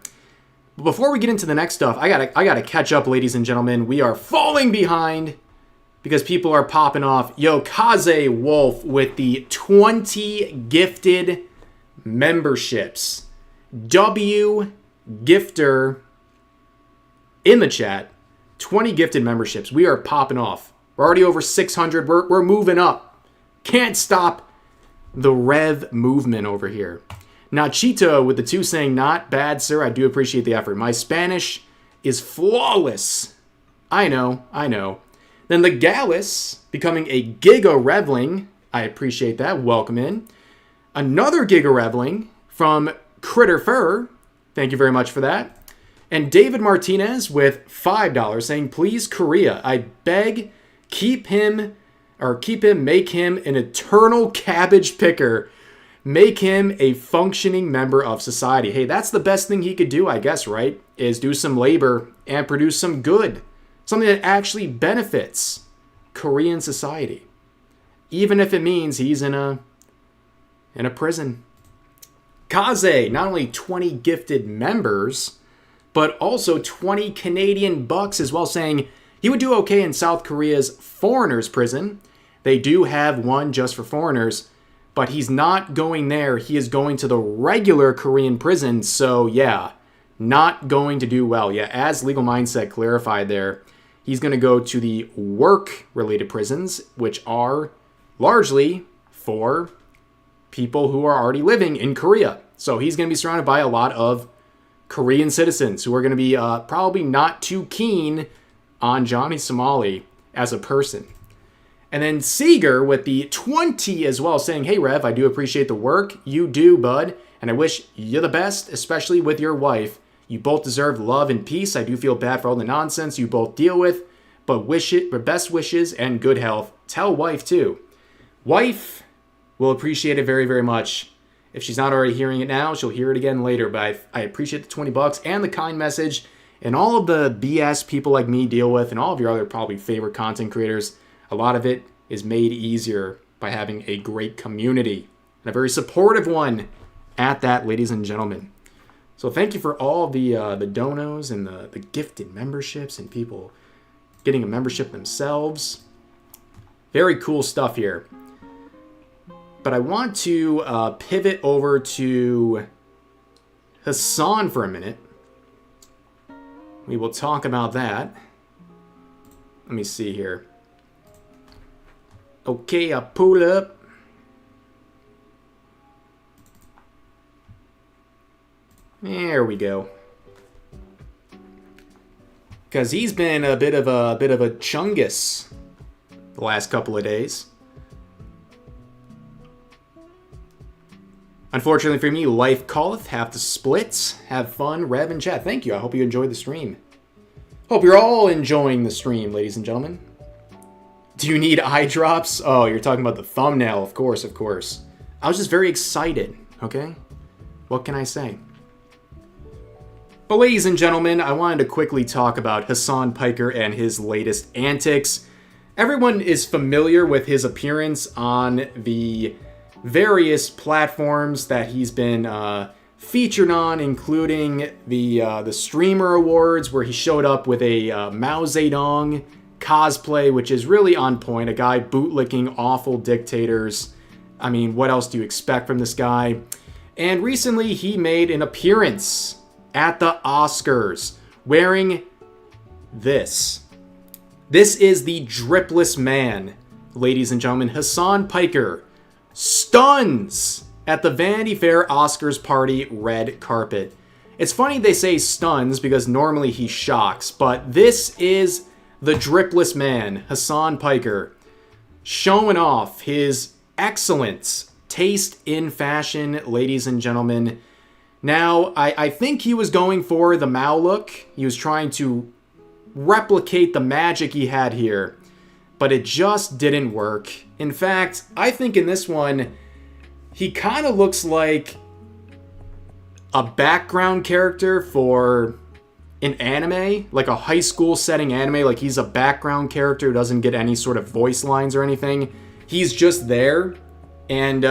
S1: But before we get into the next stuff, I gotta catch up, ladies and gentlemen. We are falling behind because people are popping off. Yo, Kaze Wolf with the 20 gifted memberships. W Gifter in the chat. 20 gifted memberships. We are popping off. We're already over 600. We're moving up. Can't stop the Rev movement over here. Nachito with the 2 saying, not bad, sir. I do appreciate the effort. My Spanish is flawless. I know. Then the Gallus becoming a Giga Revling. I appreciate that. Welcome in. Another Giga Revling from Critter Fur. Thank you very much for that. And David Martinez with $5 saying, please, Korea, I beg, make him an eternal cabbage picker. Make him a functioning member of society. Hey, that's the best thing he could do, I guess, right? Is do some labor and produce some good. Something that actually benefits Korean society. Even if it means he's in a prison. Kaze, not only 20 gifted members, but also 20 Canadian bucks as well, saying he would do okay in South Korea's foreigners prison. They do have one just for foreigners, but he's not going there. He is going to the regular Korean prison. So yeah, not going to do well. Yeah, as Legal Mindset clarified there, he's going to go to the work-related prisons, which are largely for people who are already living in Korea. So he's going to be surrounded by a lot of Korean citizens who are going to be probably not too keen on Johhny Somali as a person. And then Seeger with the 20 as well, saying, hey, Rev, I do appreciate the work you do, bud, and I wish you the best, especially with your wife. You both deserve love and peace. I do feel bad for all the nonsense you both deal with, but best wishes and good health. Tell wife, too. Wife will appreciate it very, very much. If she's not already hearing it now, she'll hear it again later. But I appreciate the 20 bucks and the kind message and all of the BS people like me deal with and all of your other probably favorite content creators. A lot of it is made easier by having a great community and a very supportive one at that, ladies and gentlemen. So thank you for all the donos and the gifted memberships and people getting a membership themselves. Very cool stuff here. But I want to pivot over to Hasan for a minute. We will talk about that. Let me see here. Okay, I pulled up. There we go. Because he's been a bit of a chungus the last couple of days. Unfortunately for me, life calleth, have to split. Have fun, Rev and chat. Thank you. I hope you enjoyed the stream. Hope you're all enjoying the stream, ladies and gentlemen. Do you need eye drops? Oh, you're talking about the thumbnail. Of course, of course. I was just very excited, okay? What can I say? But ladies and gentlemen, I wanted to quickly talk about Hasan Piker and his latest antics. Everyone is familiar with his appearance on the various platforms that he's been featured on, including the Streamer Awards, where he showed up with a Mao Zedong cosplay, which is really on point. A guy bootlicking awful dictators. I mean, what else do you expect from this guy? And recently, he made an appearance at the Oscars wearing this. This is the dripless man, ladies and gentlemen. Hasan Piker stuns at the Vanity Fair Oscars party red carpet. It's funny they say stuns because normally he shocks, but this is the dripless man, Hasan Piker, showing off his excellent taste in fashion, ladies and gentlemen. Now, I think he was going for the Mao look. He was trying to replicate the magic he had here, but it just didn't work. In fact, I think in this one, he kind of looks like a background character for an anime, like a high school setting anime. Like he's a background character who doesn't get any sort of voice lines or anything. He's just there. And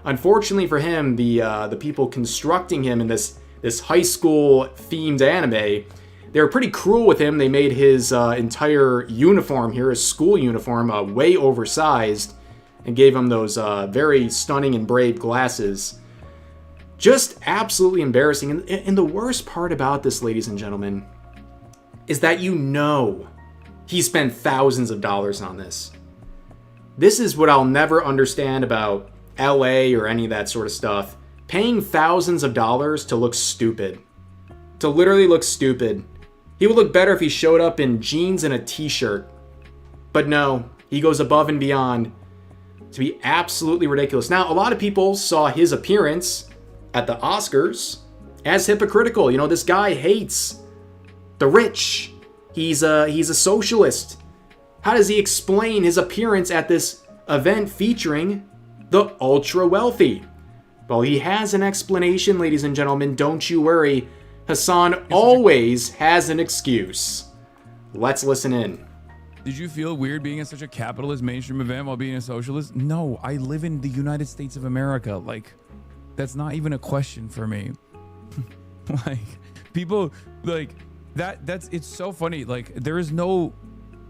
S1: unfortunately for him, the people constructing him in this high school themed anime, they were pretty cruel with him. They made his entire uniform here, his school uniform, way oversized, and gave him those very stunning and brave glasses. Just absolutely embarrassing. And the worst part about this, ladies and gentlemen, is that you know he spent thousands of dollars on this. This is what I'll never understand about LA or any of that sort of stuff. Paying thousands of dollars to look stupid. To literally look stupid. He would look better if he showed up in jeans and a t-shirt. But no, he goes above and beyond to be absolutely ridiculous. Now, a lot of people saw his appearance at the Oscars as hypocritical. You know, this guy hates the rich. He's a socialist. How does he explain his appearance at this event featuring the ultra wealthy? Well, he has an explanation, ladies and gentlemen. Don't you worry. Hasan always has an excuse. Let's listen in.
S9: Did you feel weird being at such a capitalist mainstream event while being a socialist? No, I live in the United States of America. Like, that's not even a question for me. Like, people, like, it's so funny. Like, there is no,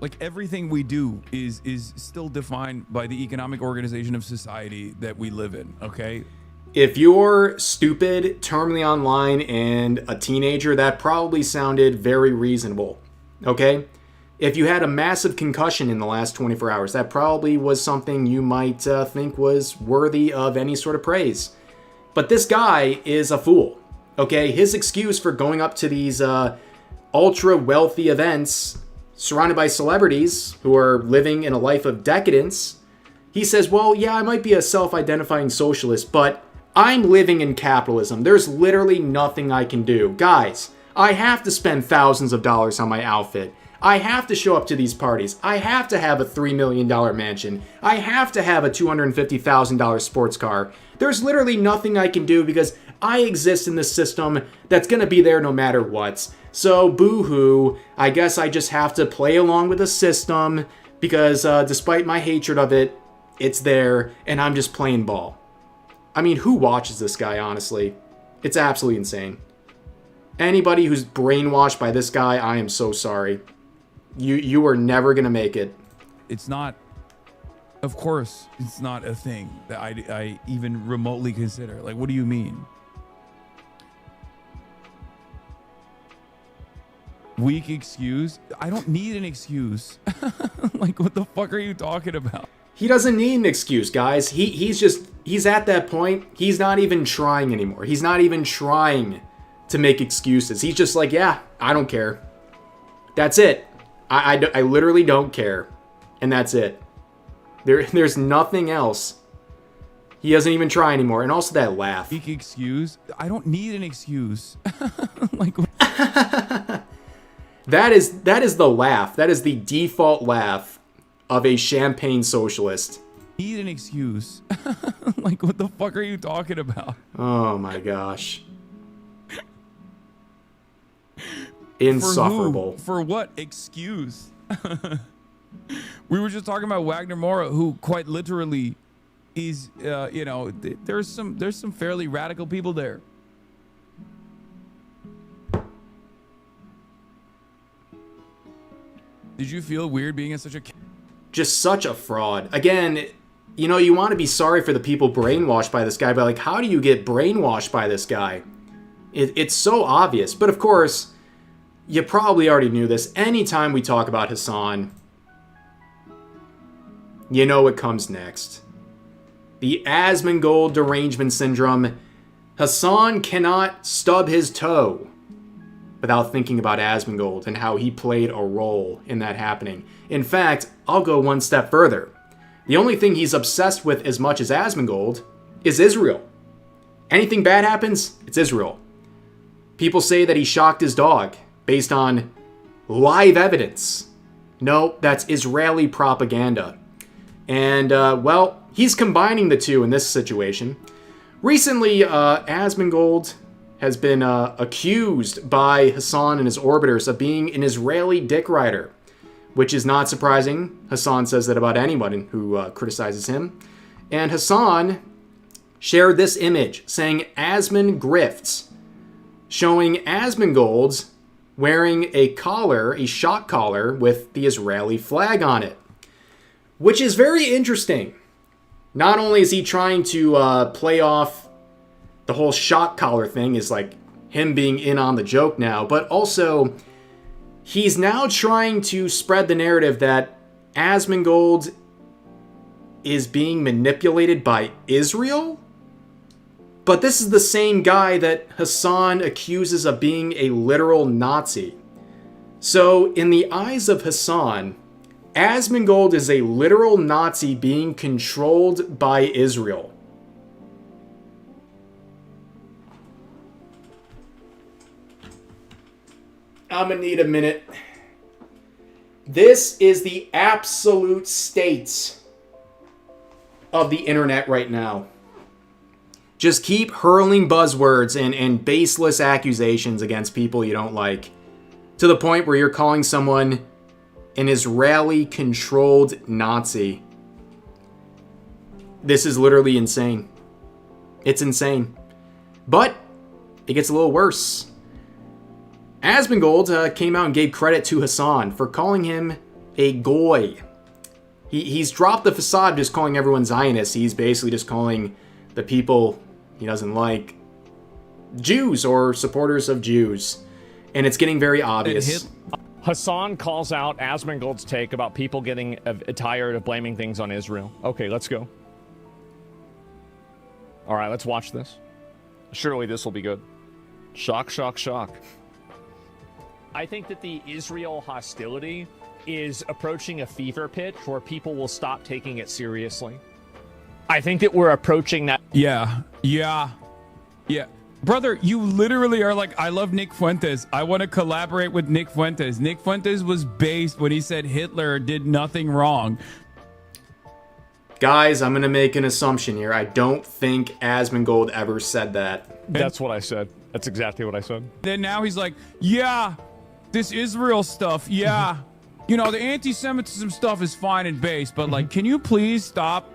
S9: like, everything we do is still defined by the economic organization of society that we live in, okay?
S1: If you're stupid, terminally online, and a teenager, that probably sounded very reasonable, okay? If you had a massive concussion in the last 24 hours, that probably was something you might think was worthy of any sort of praise. But this guy is a fool, okay? His excuse for going up to these ultra wealthy events surrounded by celebrities who are living in a life of decadence, he says, well, yeah, I might be a self-identifying socialist, but I'm living in capitalism. There's literally nothing I can do. Guys, I have to spend thousands of dollars on my outfit. I have to show up to these parties. I have to have a $3 million mansion. I have to have a $250,000 sports car. There's literally nothing I can do because I exist in this system that's going to be there no matter what. So, boo-hoo, I guess I just have to play along with the system because despite my hatred of it, it's there and I'm just playing ball. I mean, who watches this guy, honestly? It's absolutely insane. Anybody who's brainwashed by this guy, I am so sorry. You are never going to make it.
S9: It's not, of course, it's not a thing that I even remotely consider. Like, what do you mean? Weak excuse? I don't need an excuse. Like, what the fuck are you talking about?
S1: He doesn't need an excuse, guys. He's at that point. He's not even trying anymore. He's not even trying to make excuses. He's just like, yeah, I don't care. That's it. I literally don't care. And that's it. There's nothing else. He doesn't even try anymore. And also that laugh.
S9: Excuse? I don't need an excuse. Like,
S1: that is the laugh. That is the default laugh of a champagne socialist.
S9: Need an excuse. Like, what the fuck are you talking about?
S1: Oh my gosh. Insufferable.
S9: For what excuse? We were just talking about Wagner Moura, who quite literally is, you know, there's some fairly radical people there. Did you feel weird being in such a...
S1: Just such a fraud. Again, you know, you want to be sorry for the people brainwashed by this guy, but like, how do you get brainwashed by this guy? It's so obvious. But of course, you probably already knew this. Anytime we talk about Hasan, you know what comes next. The Asmongold derangement syndrome. Hasan cannot stub his toe without thinking about Asmongold and how he played a role in that happening. In fact, I'll go one step further. The only thing he's obsessed with as much as Asmongold is Israel. Anything bad happens, it's Israel. People say that he shocked his dog based on live evidence. No, that's Israeli propaganda. And, well, he's combining the two in this situation. Recently, Asmongold has been accused by Hasan and his orbiters of being an Israeli dick rider, which is not surprising. Hasan says that about anyone who criticizes him. And Hasan shared this image saying Asmon grifts, showing Asmongold wearing a collar, a shock collar with the Israeli flag on it, which is very interesting. Not only is he trying to play off the whole shock collar thing is like him being in on the joke now, but also he's now trying to spread the narrative that Asmongold is being manipulated by Israel? But this is the same guy that Hasan accuses of being a literal Nazi. So, in the eyes of Hasan, Asmongold is a literal Nazi being controlled by Israel. I'm gonna need a minute. This is the absolute state of the internet right now. Just keep hurling buzzwords and baseless accusations against people you don't like, to the point where you're calling someone an Israeli-controlled Nazi. This is literally insane. It's insane. But it gets a little worse. Asmongold came out and gave credit to Hasan for calling him a goy. He's dropped the facade of just calling everyone Zionist. He's basically just calling the people he doesn't like Jews or supporters of Jews. And it's getting very obvious.
S10: Hasan calls out Asmongold's take about people getting tired of blaming things on Israel. Okay, let's go. All right, let's watch this. Surely this will be good. Shock, shock, shock. I think that the Israel hostility is approaching a fever pitch where people will stop taking it seriously. I think that we're approaching that.
S9: Yeah. Brother, you literally are like, I love Nick Fuentes. I want to collaborate with Nick Fuentes. Nick Fuentes was based when he said Hitler did nothing wrong.
S1: Guys, I'm going to make an assumption here. I don't think Asmongold ever said that.
S10: That's what I said. That's exactly what I said.
S9: Then now he's like, yeah, this Israel stuff, yeah. You know, the anti-Semitism stuff is fine and base, but like, can you please stop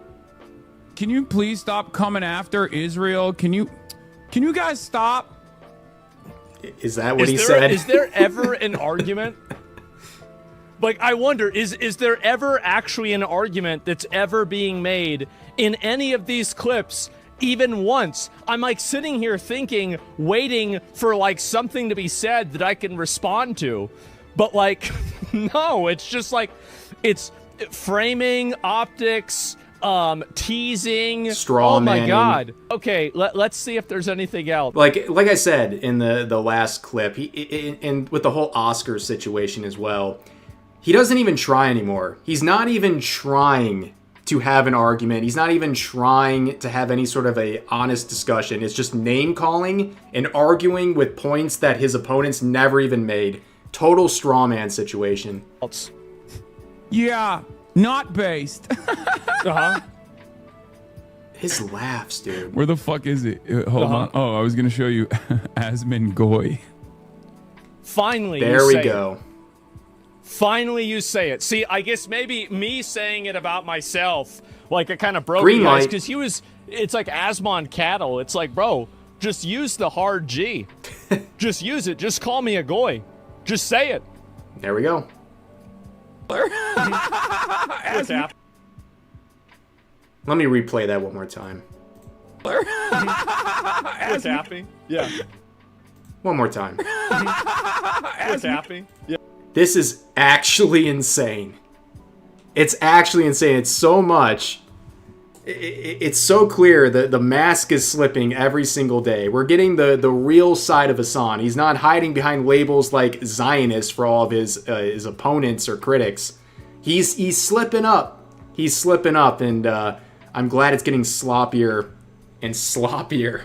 S9: coming after Israel? Can you guys stop?
S1: Is that what he said?
S10: Is there ever an argument? Like, I wonder, is there ever actually an argument that's ever being made in any of these clips, even once? I'm like sitting here thinking, waiting for like something to be said that I can respond to. But like, no, it's just like, it's framing, optics, teasing.
S1: Straw
S10: Oh my
S1: manning.
S10: god. Okay, let's see if there's anything else.
S1: Like I said in the last clip, and with the whole Oscars situation as well, he doesn't even try anymore. He's not even trying to have an argument. He's not even trying to have any sort of a honest discussion. It's just name calling and arguing with points that his opponents never even made. Total straw man situation.
S9: Yeah, not based.
S10: Uh-huh.
S1: His laughs, dude.
S9: Where the fuck is it? Hold on. Oh, I was gonna show you Asmin Goy.
S10: Finally,
S1: there we go.
S10: Finally, you say it. See, I guess maybe me saying it about myself, like, it kind of broke
S1: Green
S10: you guys,
S1: light.
S10: because it's like Asmon Cattle. It's like, bro, just use the hard G. Just use it. Just call me a goy. Just say it.
S1: There we go.
S10: What's happening?
S1: Let me replay that one more time.
S10: What's happening? Yeah.
S1: One more time.
S10: What's happening? Yeah.
S1: This is actually insane. It's actually insane. It's so much. It's so clear that the mask is slipping every single day. We're getting the real side of Hasan. He's not hiding behind labels like Zionist for all of his opponents or critics. He's slipping up. He's slipping up, and I'm glad it's getting sloppier and sloppier.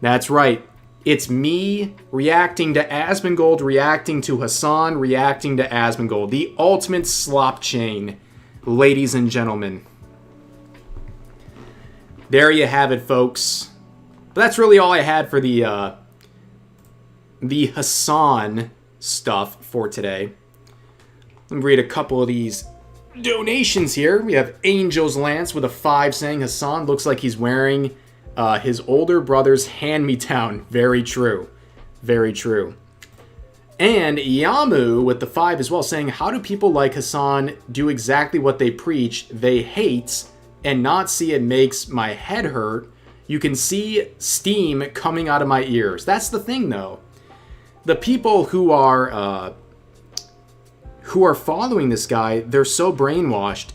S1: That's right. It's me reacting to Asmongold, reacting to Hasan, reacting to Asmongold. The ultimate slop chain, ladies and gentlemen. There you have it, folks. But that's really all I had for the Hasan stuff for today. Let me read a couple of these donations here. We have Angel's Lance with a 5 saying Hasan looks like he's wearing his older brother's hand-me-down. Very true. Very true. And Yamu with the 5 as well, saying, how do people like Hasan do exactly what they preach, they hate, and not see it makes my head hurt? You can see steam coming out of my ears. That's the thing, though. The people who are following this guy, they're so brainwashed,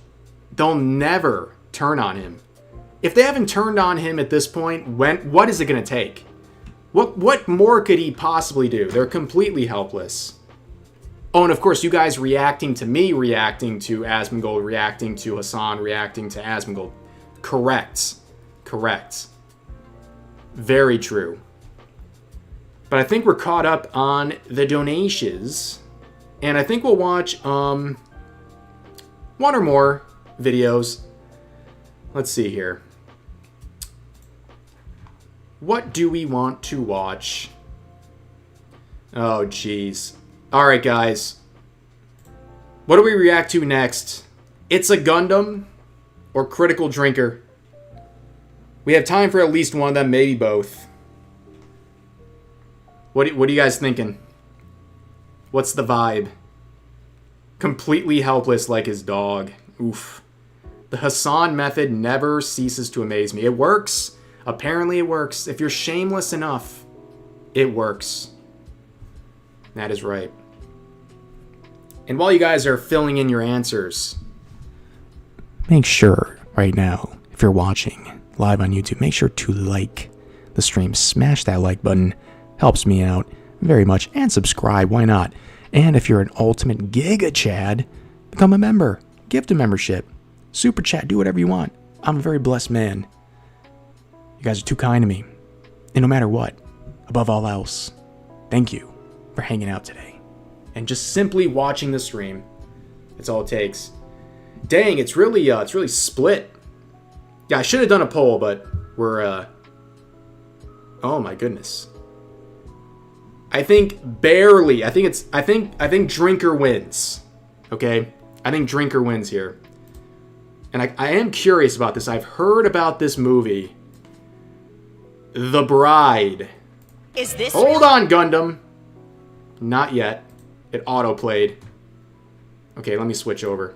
S1: they'll never turn on him. If they haven't turned on him at this point, what is it going to take? What more could he possibly do? They're completely helpless. Oh, and of course, you guys reacting to me, reacting to Asmongold, reacting to Hasan, reacting to Asmongold. Correct. Correct. Very true. But I think we're caught up on the donations. And I think we'll watch one or more videos. Let's see here. What do we want to watch? Oh, jeez. Alright, guys. What do we react to next? It's a Gundam or Critical Drinker? We have time for at least one of them, maybe both. What are you guys thinking? What's the vibe? Completely helpless like his dog. Oof. The Hasan method never ceases to amaze me. It works. Apparently it works. If you're shameless enough, it works. That is right. And while you guys are filling in your answers,
S2: make sure right now, if you're watching live on YouTube, make sure to like the stream. Smash that like button. Helps me out very much. And subscribe. Why not? And if you're an ultimate Giga Chad, become a member. Gift a membership. Super chat. Do whatever you want. I'm a very blessed man. You guys are too kind to me. And no matter what, above all else, thank you for hanging out today.
S1: and just simply watching the stream. That's all it takes. Dang, it's really split. Yeah, I should have done a poll, but we're oh my goodness. I think barely. I think Drinker wins. Okay? I think Drinker wins here. And I am curious about this. I've heard about this movie. The Bride.
S11: Is this
S1: Hold on, Gundam. Not yet. It auto-played. Okay, let me switch over.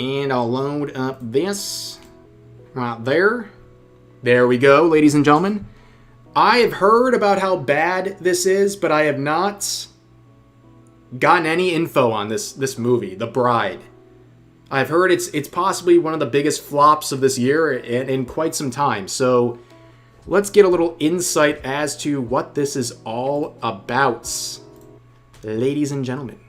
S1: And I'll load up this. Right there. There we go, ladies and gentlemen. I have heard about how bad this is, but I have not gotten any info on this movie, The Bride. I've heard it's possibly one of the biggest flops of this year in quite some time. So let's get a little insight as to what this is all about, ladies and gentlemen.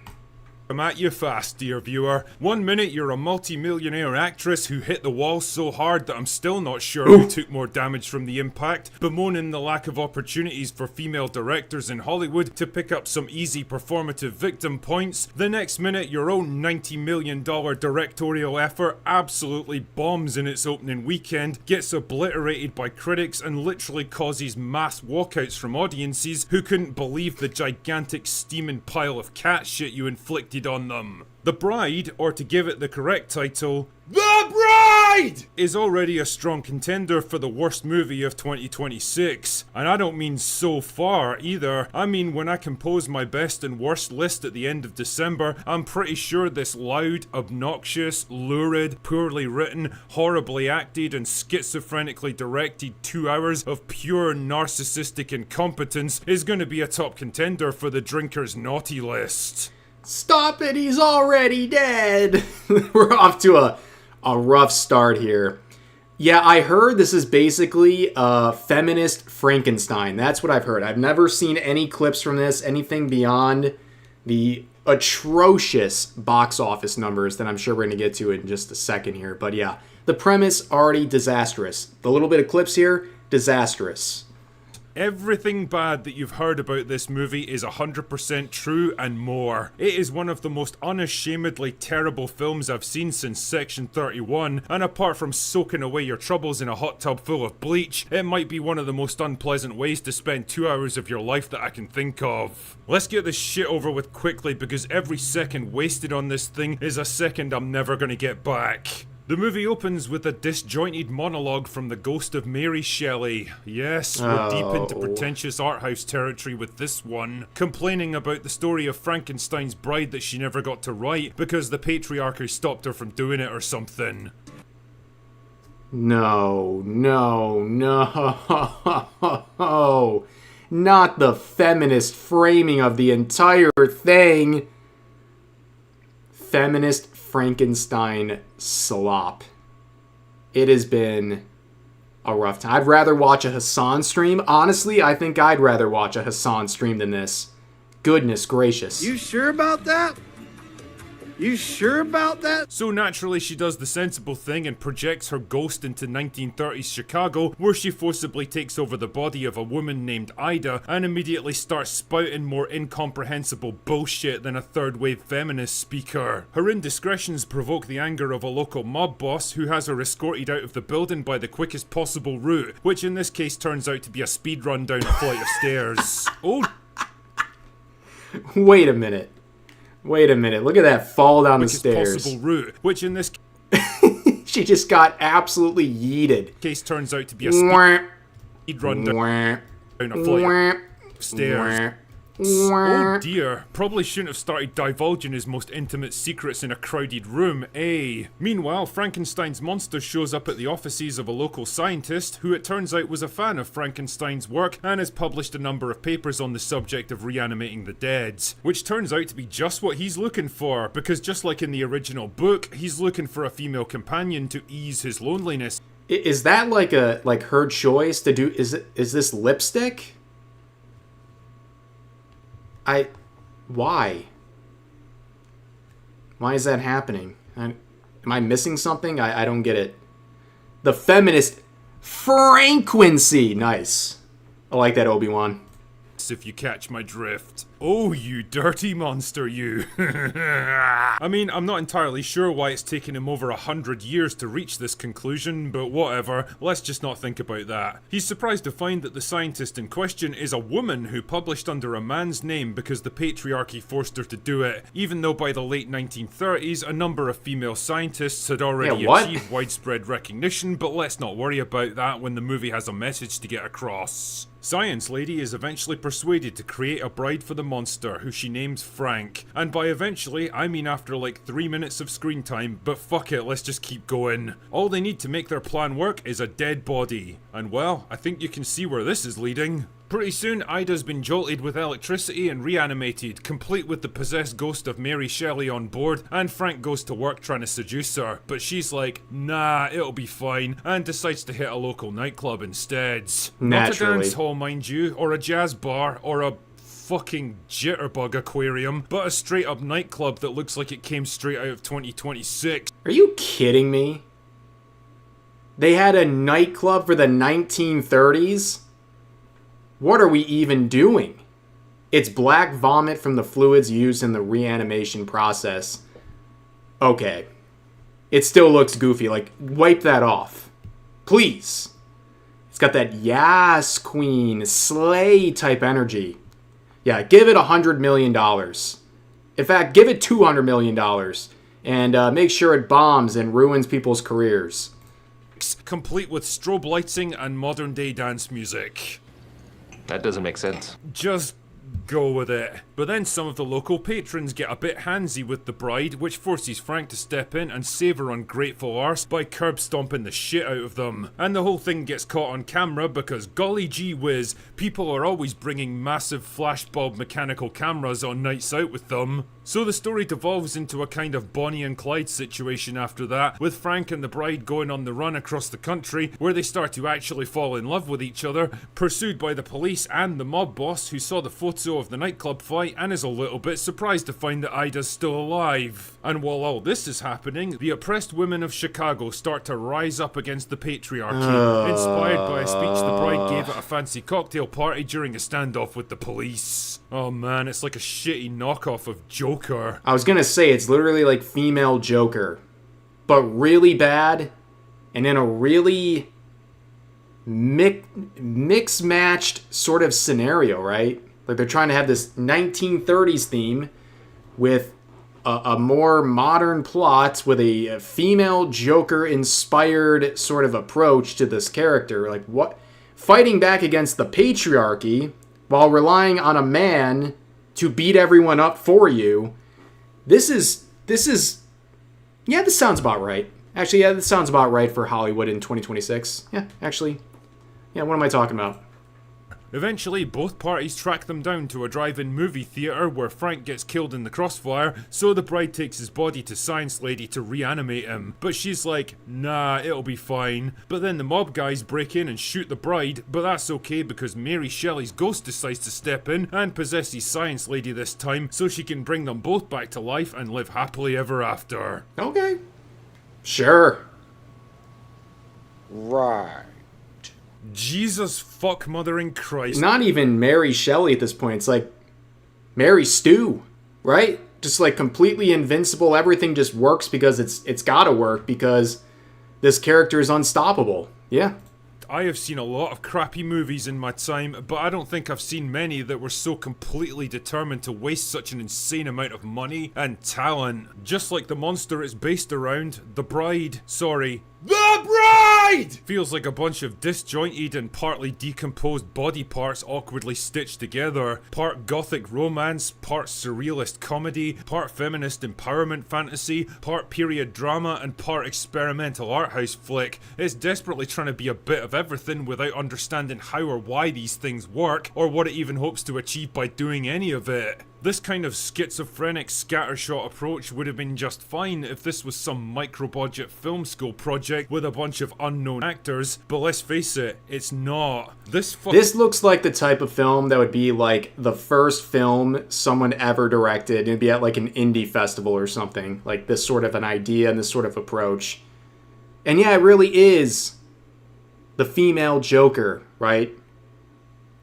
S4: Come at you fast, dear viewer. 1 minute you're a multi-millionaire actress who hit the wall so hard that I'm still not sure who took more damage from the impact, bemoaning the lack of opportunities for female directors in Hollywood to pick up some easy performative victim points. The next minute your own $90 million directorial effort absolutely bombs in its opening weekend, gets obliterated by critics and literally causes mass walkouts from audiences who couldn't believe the gigantic steaming pile of cat shit you inflicted on them. The Bride, or to give it the correct title, The Bride, is already a strong contender for the worst movie of 2026. And I don't mean so far either. I mean when I compose my best and worst list at the end of December, I'm pretty sure this loud, obnoxious, lurid, poorly written, horribly acted and schizophrenically directed 2 hours of pure narcissistic incompetence is going to be a top contender for the drinker's naughty list.
S1: Stop it, he's already dead! We're off to a rough start here. Yeah, I heard this is basically a feminist Frankenstein. That's what I've heard. I've never seen any clips from this, anything beyond the atrocious box office numbers that I'm sure we're going to get to in just a second here. But yeah, the premise already disastrous. The little bit of clips here, disastrous.
S4: Everything bad that you've heard about this movie is 100% true and more. It is one of the most unashamedly terrible films I've seen since Section 31, and apart from soaking away your troubles in a hot tub full of bleach, it might be one of the most unpleasant ways to spend 2 hours of your life that I can think of. Let's get this shit over with quickly because every second wasted on this thing is a second I'm never gonna get back. The movie opens with a disjointed monologue from the ghost of Mary Shelley. Yes, we're deep into pretentious art house territory with this one. Complaining about the story of Frankenstein's bride that she never got to write because the patriarchy stopped her from doing it or something.
S1: No. Not the feminist framing of the entire thing. Feminist Frankenstein slop. It has been a rough time. I'd rather watch a Hasan stream. Honestly, I think I'd rather watch a Hasan stream than this. Goodness gracious.
S11: You sure about that? You sure about that?
S4: So naturally she does the sensible thing and projects her ghost into 1930s Chicago, where she forcibly takes over the body of a woman named Ida and immediately starts spouting more incomprehensible bullshit than a third-wave feminist speaker. Her indiscretions provoke the anger of a local mob boss who has her escorted out of the building by the quickest possible route, which in this case turns out to be a speed run down a flight of stairs. Oh.
S1: Wait a minute. Look at that fall down the stairs.
S4: Possible route, which in this
S1: she just got absolutely yeeted.
S4: Case turns out to be a speed run down a flight of stairs. Oh dear, probably shouldn't have started divulging his most intimate secrets in a crowded room, eh? Meanwhile, Frankenstein's monster shows up at the offices of a local scientist who it turns out was a fan of Frankenstein's work and has published a number of papers on the subject of reanimating the dead, which turns out to be just what he's looking for, because just like in the original book, he's looking for a female companion to ease his loneliness.
S1: Is that like her choice to do? Is this lipstick? Why? Why is that happening? Am I missing something? I don't get it. The feminist frequency. Nice. I like that, Obi-Wan.
S4: If you catch my drift. Oh, you dirty monster, you. I mean, I'm not entirely sure why it's taken him over 100 years to reach this conclusion, but whatever, let's just not think about that. He's surprised to find that the scientist in question is a woman who published under a man's name because the patriarchy forced her to do it, even though by the late 1930s a number of female scientists had already achieved widespread recognition, but let's not worry about that when the movie has a message to get across. Science Lady is eventually persuaded to create a bride for the monster, who she names Frank. And by eventually, I mean after like 3 minutes of screen time, but fuck it, let's just keep going. All they need to make their plan work is a dead body. And well, I think you can see where this is leading. Pretty soon, Ida's been jolted with electricity and reanimated, complete with the possessed ghost of Mary Shelley on board, and Frank goes to work trying to seduce her, but she's like, nah, it'll be fine, and decides to hit a local nightclub instead.
S1: Naturally.
S4: Not a dance hall, mind you, or a jazz bar, or a fucking jitterbug aquarium, but a straight up nightclub that looks like it came straight out of 2026.
S1: Are you kidding me? They had a nightclub for the 1930s? What are we even doing? It's black vomit from the fluids used in the reanimation process. Okay. It still looks goofy. Like, wipe that off. Please. It's got that yas queen, slay type energy. Yeah, give it $100 million. In fact, give it $200 million. And make sure it bombs and ruins people's careers.
S4: Complete with strobe lighting and modern day dance music.
S12: That doesn't make sense.
S4: Just go with it. But then some of the local patrons get a bit handsy with the bride, which forces Frank to step in and save her ungrateful arse by curb stomping the shit out of them. And the whole thing gets caught on camera because golly gee whiz, people are always bringing massive flashbulb mechanical cameras on nights out with them. So the story devolves into a kind of Bonnie and Clyde situation after that, with Frank and the bride going on the run across the country, where they start to actually fall in love with each other, pursued by the police and the mob boss who saw the photo of the nightclub fight and is a little bit surprised to find that Ida's still alive. And while all this is happening, the oppressed women of Chicago start to rise up against the patriarchy, inspired by a speech the bride gave at a fancy cocktail party during a standoff with the police. Oh man, it's like a shitty knockoff of Joker.
S1: I was gonna say, it's literally like female Joker, but really bad, and in a really mix-matched sort of scenario, right? Like they're trying to have this 1930s theme with a more modern plot with a female Joker-inspired sort of approach to this character. Like, what? Fighting back against the patriarchy while relying on a man to beat everyone up for you. This sounds about right. Actually, yeah, this sounds about right for Hollywood in 2026. Yeah, actually. Yeah, what am I talking about?
S4: Eventually, both parties track them down to a drive-in movie theater where Frank gets killed in the crossfire, so the bride takes his body to Science Lady to reanimate him. But she's like, nah, it'll be fine. But then the mob guys break in and shoot the bride, but that's okay because Mary Shelley's ghost decides to step in and possesses Science Lady this time, so she can bring them both back to life and live happily ever after.
S1: Okay. Sure.
S13: Right.
S4: Jesus fuck mothering Christ.
S1: Not even Mary Shelley at this point. It's like Mary Stu, right? Just like completely invincible. Everything just works because it's gotta work because this character is unstoppable. Yeah.
S4: I have seen a lot of crappy movies in my time, but I don't think I've seen many that were so completely determined to waste such an insane amount of money and talent. Just like the monster it's based around, The Bride feels like a bunch of disjointed and partly decomposed body parts awkwardly stitched together. Part gothic romance, part surrealist comedy, part feminist empowerment fantasy, part period drama, and part experimental art house flick. It's desperately trying to be a bit of everything without understanding how or why these things work, or what it even hopes to achieve by doing any of it. This kind of schizophrenic scattershot approach would have been just fine if this was some micro-budget film school project with a bunch of unknown actors, but let's face it, it's not. This
S1: looks like the type of film that would be like the first film someone ever directed. It'd be at like an indie festival or something. Like this sort of an idea and this sort of approach. And yeah, it really is the female Joker, right?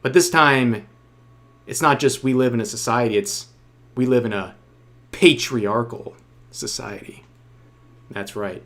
S1: But this time, it's not just we live in a society, it's we live in a patriarchal society. That's right.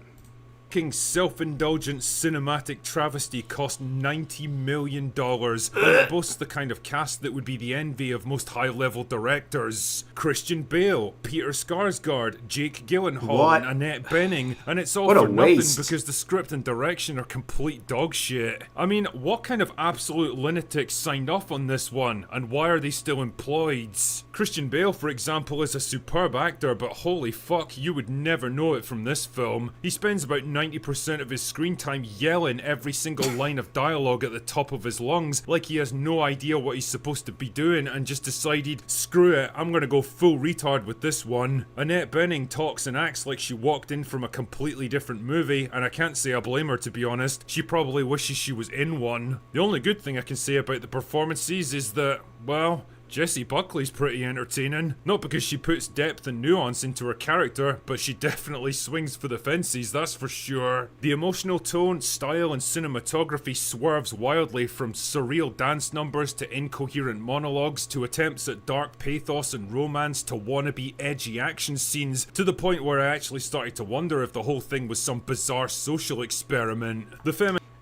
S4: Self-indulgent cinematic travesty cost $90 million and it boasts the kind of cast that would be the envy of most high-level directors. Christian Bale, Peter Skarsgård, Jake Gyllenhaal, and Annette Bening, and it's all for nothing because the script and direction are complete dog shit. I mean, what kind of absolute lunatics signed off on this one, and why are they still employed? Christian Bale, for example, is a superb actor, but holy fuck, you would never know it from this film. He spends about 90% of his screen time yelling every single line of dialogue at the top of his lungs like he has no idea what he's supposed to be doing and just decided, screw it, I'm gonna go full retard with this one. Annette Bening talks and acts like she walked in from a completely different movie, and I can't say I blame her, to be honest. She probably wishes she was in one. The only good thing I can say about the performances is that, well, Jessie Buckley's pretty entertaining. Not because she puts depth and nuance into her character, but she definitely swings for the fences, that's for sure. The emotional tone, style, and cinematography swerves wildly from surreal dance numbers to incoherent monologues to attempts at dark pathos and romance to wannabe edgy action scenes, to the point where I actually started to wonder if the whole thing was some bizarre social experiment.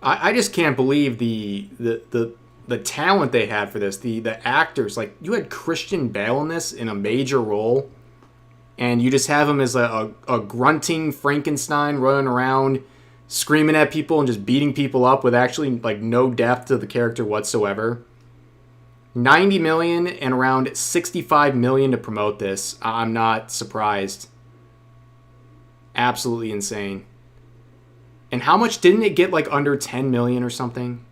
S1: I just can't believe the talent they had for this, the actors. Like, you had Christian Bale in this in a major role, and you just have him as a grunting Frankenstein running around screaming at people and just beating people up with actually like no depth to the character whatsoever. 90 million and around 65 million to promote this. I'm not surprised. Absolutely insane. And how much didn't it get, like under 10 million or something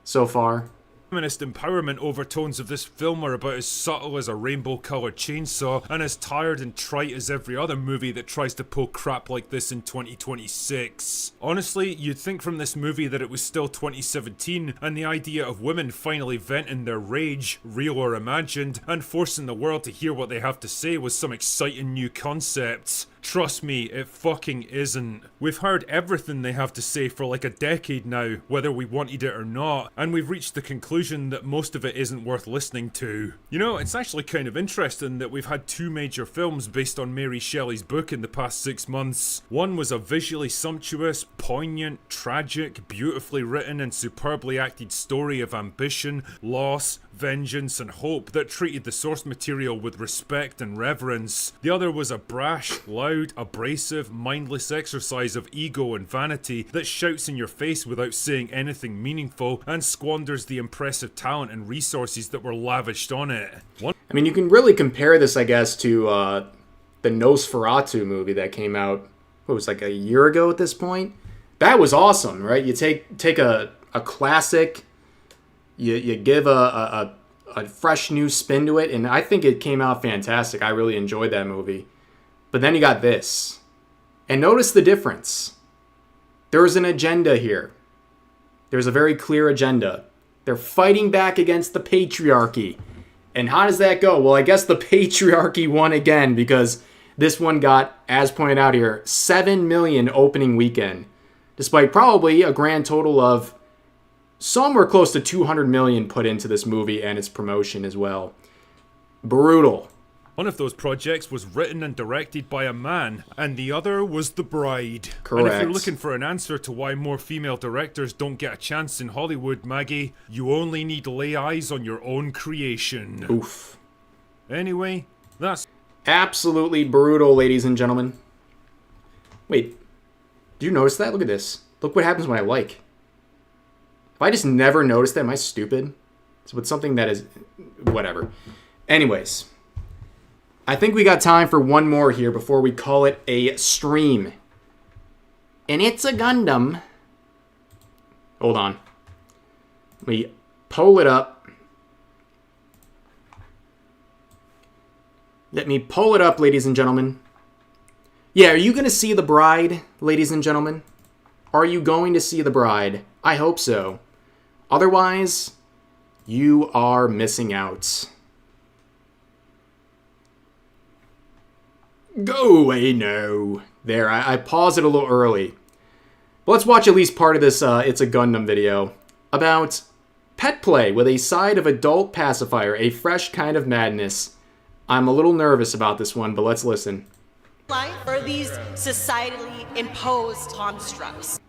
S1: so far?
S4: Feminist empowerment overtones of this film are about as subtle as a rainbow-coloured chainsaw and as tired and trite as every other movie that tries to pull crap like this in 2026. Honestly, you'd think from this movie that it was still 2017, and the idea of women finally venting their rage, real or imagined, and forcing the world to hear what they have to say was some exciting new concept. Trust me, it fucking isn't. We've heard everything they have to say for like a decade now, whether we wanted it or not, and we've reached the conclusion that most of it isn't worth listening to. You know, it's actually kind of interesting that we've had two major films based on Mary Shelley's book in the past 6 months. One was a visually sumptuous, poignant, tragic, beautifully written and superbly acted story of ambition, loss, vengeance and hope that treated the source material with respect and reverence. The other was a brash, loud, abrasive, mindless exercise of ego and vanity that shouts in your face without saying anything meaningful and squanders the impressive talent and resources that were lavished on it.
S1: I mean, you can really compare this, I guess, to the Nosferatu movie that came out, what was like a year ago at this point? That was awesome, right? You take a classic, you give a fresh new spin to it, and I think it came out fantastic. I really enjoyed that movie. But then you got this. And notice the difference. There's an agenda here. There's a very clear agenda. They're fighting back against the patriarchy. And how does that go? Well, I guess the patriarchy won again, because this one got, as pointed out here, 7 million opening weekend, despite probably a grand total of somewhere close to 200 million put into this movie and its promotion as well. Brutal.
S4: One of those projects was written and directed by a man, and the other was The Bride.
S1: Correct.
S4: And if you're looking for an answer to why more female directors don't get a chance in Hollywood, Maggie, you only need to lay eyes on your own creation.
S1: Oof.
S4: Anyway, that's
S1: absolutely brutal, ladies and gentlemen. Wait, do you notice that? Look at this. Look what happens when I like. If I just never noticed that, am I stupid? So with something that is whatever. Anyways, I think we got time for one more here before we call it a stream. And it's a Gundam. Hold on. Let me pull it up. Let me pull it up, ladies and gentlemen. Yeah, are you going to see The Bride, ladies and gentlemen? Are you going to see The Bride? I hope so. Otherwise, you are missing out. Go away, no. There, I paused it a little early. But let's watch at least part of this It's a Gundam video about pet play with a side of adult pacifier, a fresh kind of madness. I'm a little nervous about this one, but let's listen.
S13: Life or these societally imposed constructs.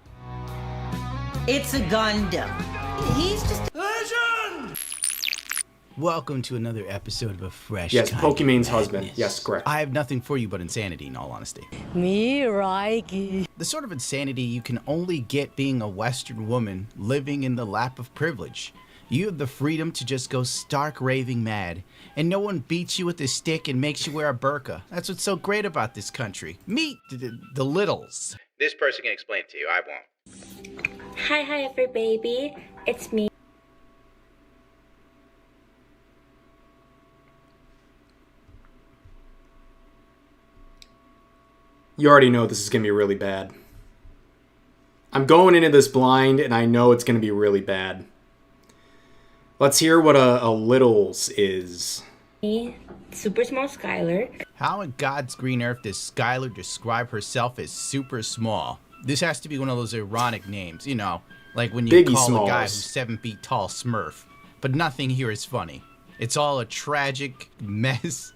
S14: It's a Gundam. He's just
S13: Asian!
S15: Welcome to another episode of A Fresh
S1: Yes,
S15: Kind
S1: Pokemon's
S15: of
S1: husband.
S15: Madness.
S1: Yes, correct.
S15: I have nothing for you but insanity, in all honesty.
S14: me, Raiki.
S15: The sort of insanity you can only get being a Western woman living in the lap of privilege. You have the freedom to just go stark raving mad, and no one beats you with a stick and makes you wear a burqa. That's what's so great about this country. Meet the littles. This person can explain it to you. I won't.
S16: Hi, every baby. It's me.
S1: You already know this is going to be really bad. I'm going into this blind, and I know it's going to be really bad. Let's hear what a littles is.
S16: Me, super small Skylar.
S15: How in God's green earth does Skylar describe herself as super small? This has to be one of those ironic names, you know, like when you
S1: Biggie
S15: call
S1: Smalls.
S15: a guy who's 7 feet tall Smurf. But nothing here is funny. It's all a tragic mess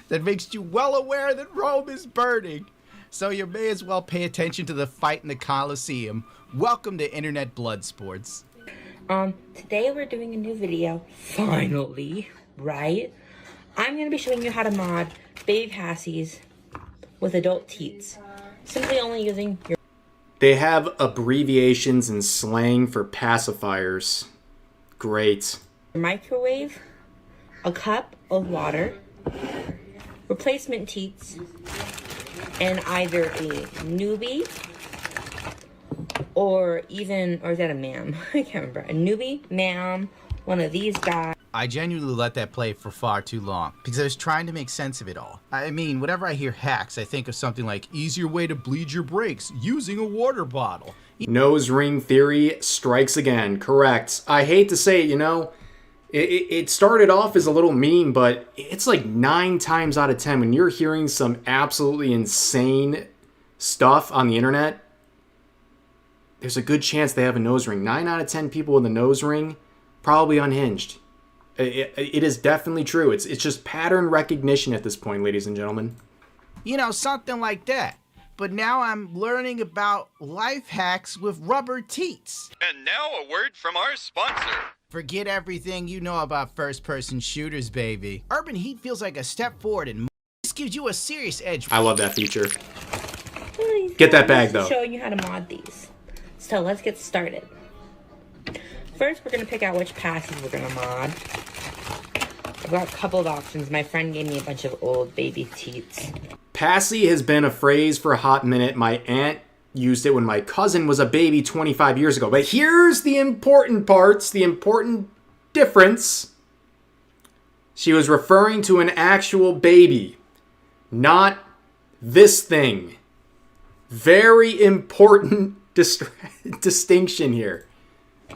S15: that makes you well aware that Rome is burning. So you may as well pay attention to the fight in the Colosseum. Welcome to Internet Blood Sports.
S16: Today we're doing a new video. Finally, right? I'm gonna be showing you how to mod baby passies with adult teats. Simply only using your...
S1: They have abbreviations and slang for pacifiers. Great.
S16: microwave, a cup of water, replacement teats, and either a newbie or is that a ma'am? I can't remember. A newbie, ma'am, one of these guys.
S15: I genuinely let that play for far too long because I was trying to make sense of it all. I mean, whenever I hear hacks, I think of something like easier way to bleed your brakes using a water bottle.
S1: Nose ring theory strikes again. Correct. I hate to say it, you know, it started off as a little meme, but it's like 9 times out of 10 when you're hearing some absolutely insane stuff on the internet, there's a good chance they have a nose ring. 9 out of 10 people with a nose ring, probably unhinged. It is definitely true. It's just pattern recognition at this point, ladies and gentlemen.
S15: You know, something like that. But now I'm learning about life hacks with rubber teats.
S17: And now a word from our sponsor.
S15: Forget everything you know about first-person shooters, baby. Urban Heat feels like a step forward and this gives you a serious edge.
S1: I love that feature. Get that bag, though.
S16: Showing you how to mod these. So let's get started. First, we're going to pick out which passes we're going to mod. I've got a couple of options. My friend gave me a bunch of old baby teats.
S1: Passy has been a phrase for a hot minute. My aunt used it when my cousin was a baby 25 years ago. But here's the important parts, the important difference. She was referring to an actual baby, not this thing. Very important distinction here.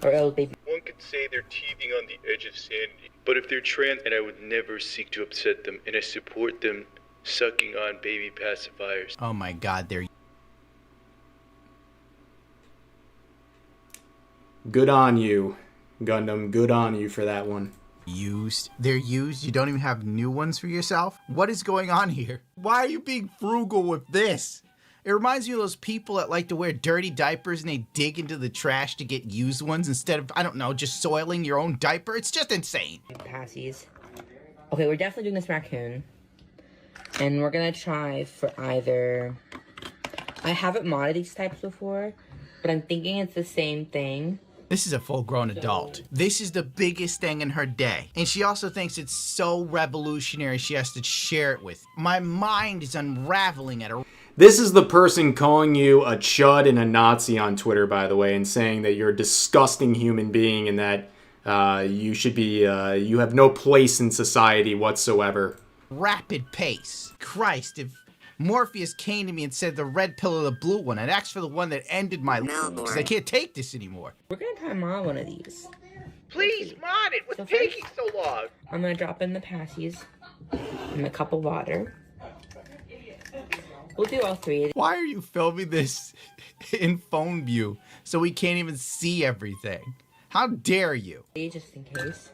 S16: Or old baby.
S18: One could say they're teething on the edge of sanity, but if they're trans, and I would never seek to upset them, and I support them sucking on baby pacifiers.
S15: Oh my god, they're...
S1: Good on you, Gundam. Good on you for that one.
S15: Used? They're used? You don't even have new ones for yourself? What is going on here? Why are you being frugal with this? It reminds me of those people that like to wear dirty diapers and they dig into the trash to get used ones instead of, I don't know, just soiling your own diaper. It's just insane.
S16: Passies. Okay, we're definitely doing this raccoon. And we're gonna try for either... I haven't modded these types before, but I'm thinking it's the same thing.
S15: This is a full-grown adult. This is the biggest thing in her day. And she also thinks it's so revolutionary she has to share it with. My mind is unraveling at her.
S1: This is the person calling you a chud and a Nazi on Twitter, by the way, and saying that you're a disgusting human being and that you should be, you have no place in society whatsoever.
S15: Rapid pace. Christ, if Morpheus came to me and said the red pill or the blue one, I'd ask for the one that ended my life because I can't take this anymore.
S16: We're gonna try mod one of these.
S15: Please mod it. What's taking so long?
S16: I'm gonna drop in the passies and a cup of water. We'll do all three.
S15: Why are you filming this in phone view so we can't even see everything? How dare you?
S16: Just in case.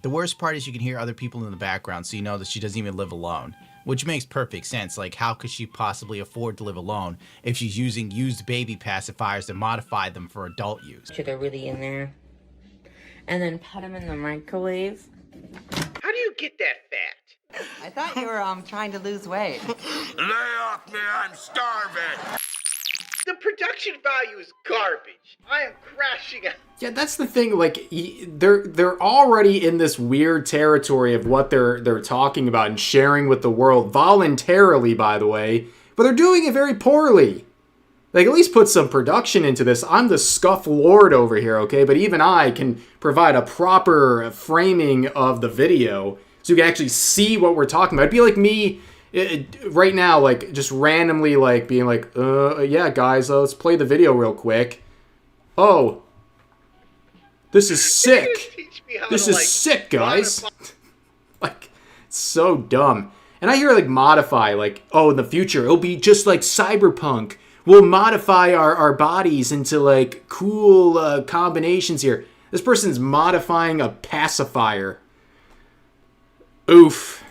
S15: The worst part is you can hear other people in the background, so you know that she doesn't even live alone. Which makes perfect sense. Like, how could she possibly afford to live alone if she's using used baby pacifiers to modify them for adult use?
S16: They're really in there. And then put them in the microwave.
S15: How do you get that fat?
S19: I thought you were trying to lose weight.
S17: Lay off me, I'm starving.
S15: The production value is garbage. I am crashing out.
S1: Yeah, that's the thing. Like, they're already in this weird territory of what they're talking about and sharing with the world voluntarily, by the way. but they're doing it very poorly. Like, at least put some production into this. I'm the scuff lord over here, okay? But even I can provide a proper framing of the video so you can actually see what we're talking about. It'd be like me right now, like, just randomly, like, being like, yeah, guys, let's play the video real quick. Oh, this is sick. This is sick, guys. Like, it's so dumb. And I hear, like, modify, like, oh, in the future, it'll be just like Cyberpunk. We'll modify our bodies into, like, cool combinations here. This person's modifying a pacifier. Oof.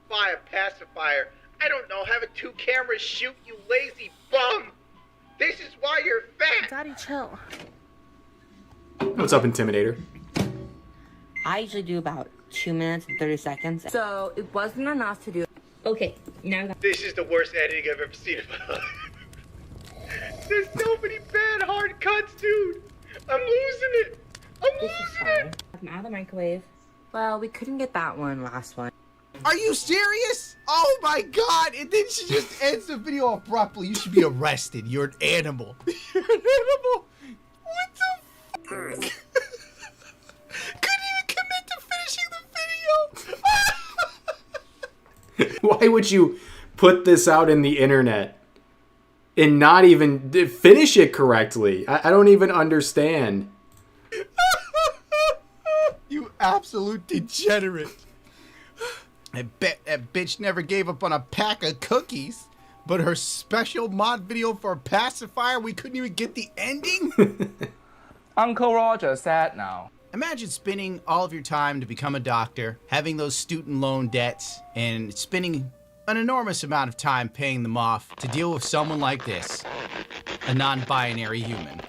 S20: Buy a pacifier. I don't know, have a 2 cameras shoot, you lazy bum. This is why you're fat.
S3: Daddy, chill.
S1: What's up, Intimidator?
S16: I usually do about 2 minutes and 30 seconds. So it wasn't enough to do. Okay, now
S20: This is the worst editing I've ever seen in my life. There's so many bad hard cuts, dude. I'm losing it. I'm losing it.
S16: I'm out of the microwave. Well, we couldn't get that last one.
S15: Are you serious? Oh my god! And then she just ends the video abruptly. You should be arrested. You're an animal. You're an animal. What the Couldn't even commit to finishing the video.
S1: Why would you put this out in the internet and not even finish it correctly? I don't even understand.
S15: You absolute degenerate. I bet that bitch never gave up on a pack of cookies, but her special mod video for a pacifier, we couldn't even get the ending?
S21: Uncle Roger sad now.
S15: Imagine spending all of your time to become a doctor, having those student loan debts, and spending an enormous amount of time paying them off to deal with someone like this, a non-binary human.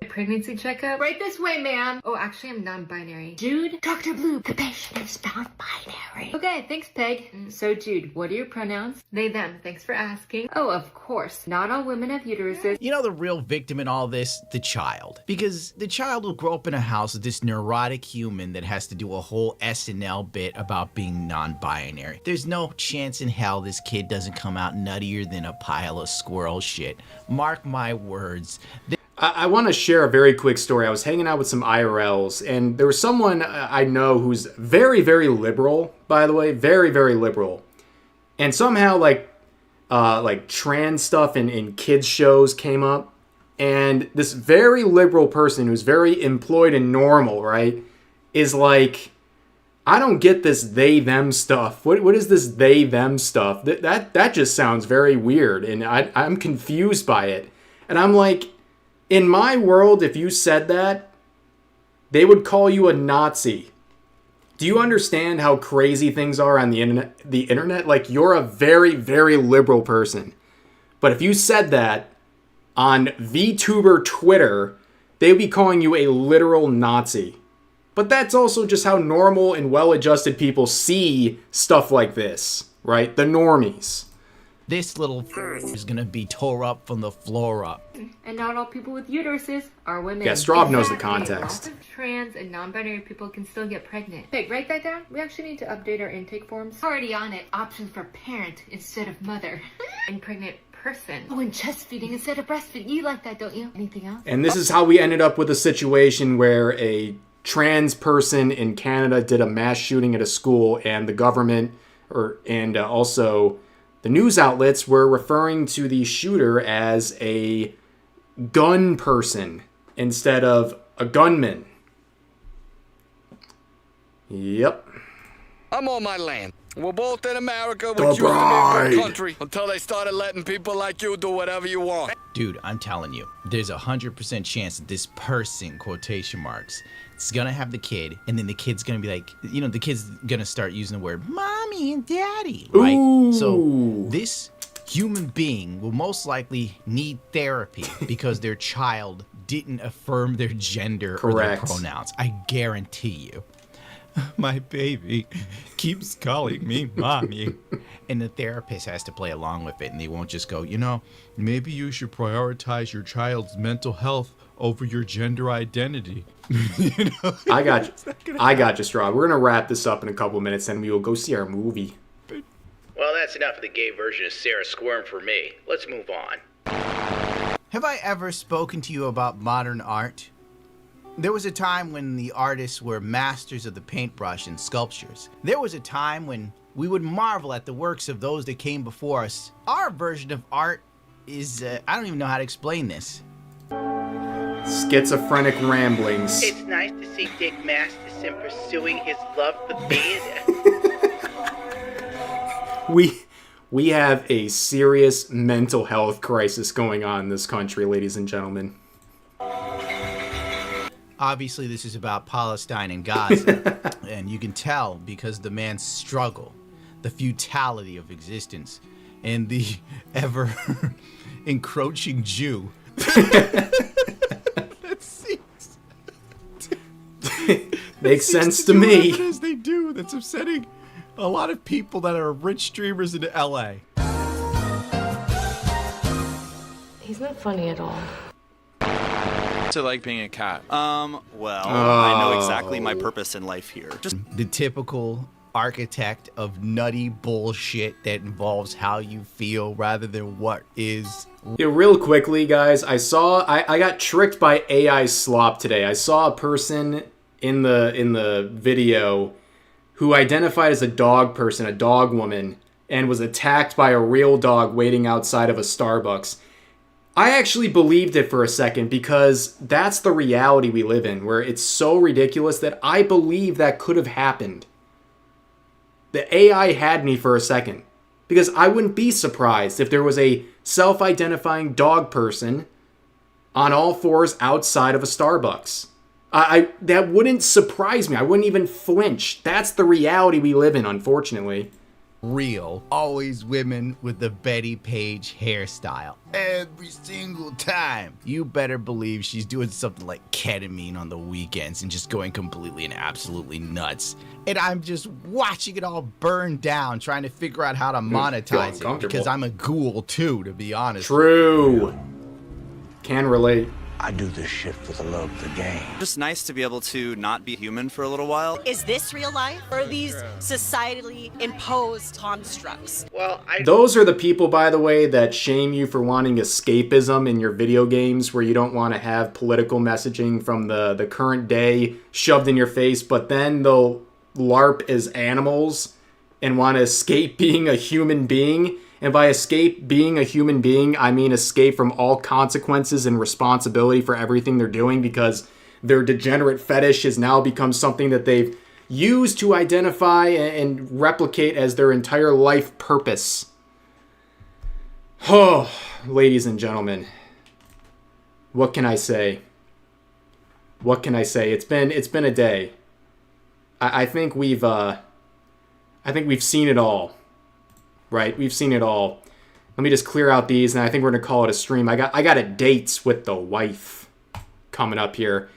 S22: Pregnancy checkup? Right this way, ma'am. Oh, actually, I'm non-binary. Jude? Dr. Blue, the patient is non-binary. Okay, thanks, Peg. So, Jude, what are your pronouns? They, them. Thanks for asking. Oh, of course. Not all women have uteruses.
S15: You know the real victim in all this? The child. Because the child will grow up in a house with this neurotic human that has to do a whole SNL bit about being non-binary. There's no chance in hell this kid doesn't come out nuttier than a pile of squirrel shit. Mark my words.
S1: I want to share a very quick story. I was hanging out with some IRLs, and there was someone I know who's very, very liberal, by the way. Very, very liberal. And somehow, like trans stuff in kids' shows came up. And this very liberal person who's very employed and normal, right, is like, I don't get this they-them stuff. What is this they-them stuff? That just sounds very weird, and I'm confused by it. And I'm like, in my world, if you said that, they would call you a Nazi. Do you understand how crazy things are on the internet? Like, you're a very, very liberal person. But if you said that on VTuber Twitter, they'd be calling you a literal Nazi. But that's also just how normal and well-adjusted people see stuff like this, right? The normies.
S15: This little is gonna be tore up from the floor up.
S22: And not all people with uteruses are women.
S1: Yeah, Straub knows the context.
S22: Lots of trans and non-binary people can still get pregnant. Hey, write that down. We actually need to update our intake forms. Already on it. Options for parent instead of mother. And pregnant person. Oh, and chest feeding instead of breastfeeding. You like that, don't you? Anything else?
S1: And this is how we ended up with a situation where a trans person in Canada did a mass shooting at a school, and the government, also the news outlets were referring to the shooter as a gun person instead of a gunman. Yep.
S23: I'm on my land. We're both in America,
S1: The
S23: which used to be a
S1: bride.
S23: good country, until they started letting people like you do whatever you want.
S15: Dude, I'm telling you, there's 100% chance that this person, quotation marks, is gonna have the kid, and then the kid's gonna be like, you know, the kid's gonna start using the word mommy and daddy, right?
S1: Ooh.
S15: So this human being will most likely need therapy because their child didn't affirm their gender or their
S1: Correct.
S15: pronouns. I guarantee you. My baby keeps calling me mommy. And the therapist has to play along with it, and they won't just go, you know, maybe you should prioritize your child's mental health over your gender identity. You know?
S1: I got you, Straub. We're going to wrap this up in a couple minutes, and we will go see our movie.
S20: Well, that
S6: That's enough of the gay version of Sarah Squirm for me. Let's move on.
S15: Have I ever spoken to you about modern art? There was a time when the artists were masters of the paintbrush and sculptures. There was a time when we would marvel at the works of those that came before us. Our version of art is, I don't even know how to explain this.
S1: Schizophrenic ramblings.
S6: It's nice to see Dick Masterson pursuing his love for theater.
S1: We have a serious mental health crisis going on in this country, ladies and gentlemen.
S15: Obviously, this is about Palestine and Gaza, and you can tell because the man's struggle, the futility of existence, and the ever encroaching Jew.
S1: Makes sense to me.
S15: As they do, that's upsetting a lot of people that are rich streamers in LA.
S7: He's not funny at all.
S8: To like being a cat. Well, I know exactly my purpose in life here. Just
S15: the typical architect of nutty bullshit that involves how you feel rather than what is.
S1: Yeah, real quickly, guys, I got tricked by AI slop today. I saw a person in the video who identified as a dog person, a dog woman, and was attacked by a real dog waiting outside of a Starbucks. I actually believed it for a second because that's the reality we live in, where it's so ridiculous that I believe that could have happened. The AI had me for a second because I wouldn't be surprised if there was a self-identifying dog person on all fours outside of a Starbucks. That wouldn't surprise me. I wouldn't even flinch. That's the reality we live in, unfortunately.
S15: Real. Always women with the Betty Page hairstyle. Every single time. You better believe she's doing something like ketamine on the weekends and just going completely and absolutely nuts. And I'm just watching it all burn down, trying to figure out how to monetize it. Because I'm a ghoul too, to be honest.
S1: True. Can relate.
S8: I do this shit for the love of the game. Just nice to be able to not be human for a little while.
S13: Is this real life, or are these societally imposed constructs?
S6: Well,
S1: Those are the people, by the way, that shame you for wanting escapism in your video games, where you don't want to have political messaging from the current day shoved in your face, but then they'll LARP as animals and want to escape being a human being. And by escape being a human being, I mean escape from all consequences and responsibility for everything they're doing, because their degenerate fetish has now become something that they've used to identify and replicate as their entire life purpose. Oh, ladies and gentlemen, what can I say? What can I say? It's been a day. I think we've seen it all. Right, we've seen it all. Let me just clear out these, and I think we're gonna call it a stream. I got a dates with the wife coming up here.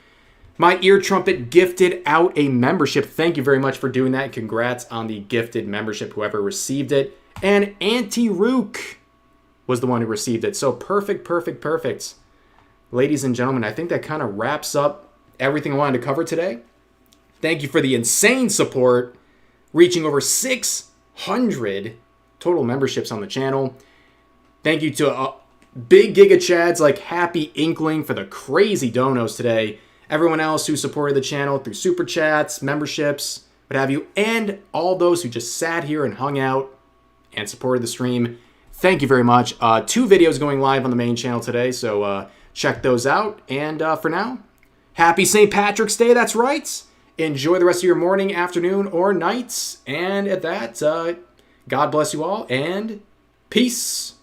S1: My Ear Trumpet gifted out a membership. Thank you very much for doing that. Congrats on the gifted membership, whoever received it. And Auntie Rook was the one who received it. So perfect. Ladies and gentlemen, I think that kind of wraps up everything I wanted to cover today. Thank you for the insane support, reaching over 600 total memberships on the channel. Thank you to big Giga Chads like Happy Inkling for the crazy donos today. Everyone else who supported the channel through super chats, memberships, what have you, and all those who just sat here and hung out and supported the stream. Thank you very much. 2 videos going live on the main channel today, so check those out. And for now, happy St. Patrick's Day, that's right. Enjoy the rest of your morning, afternoon, or nights. And at that, God bless you all, and peace.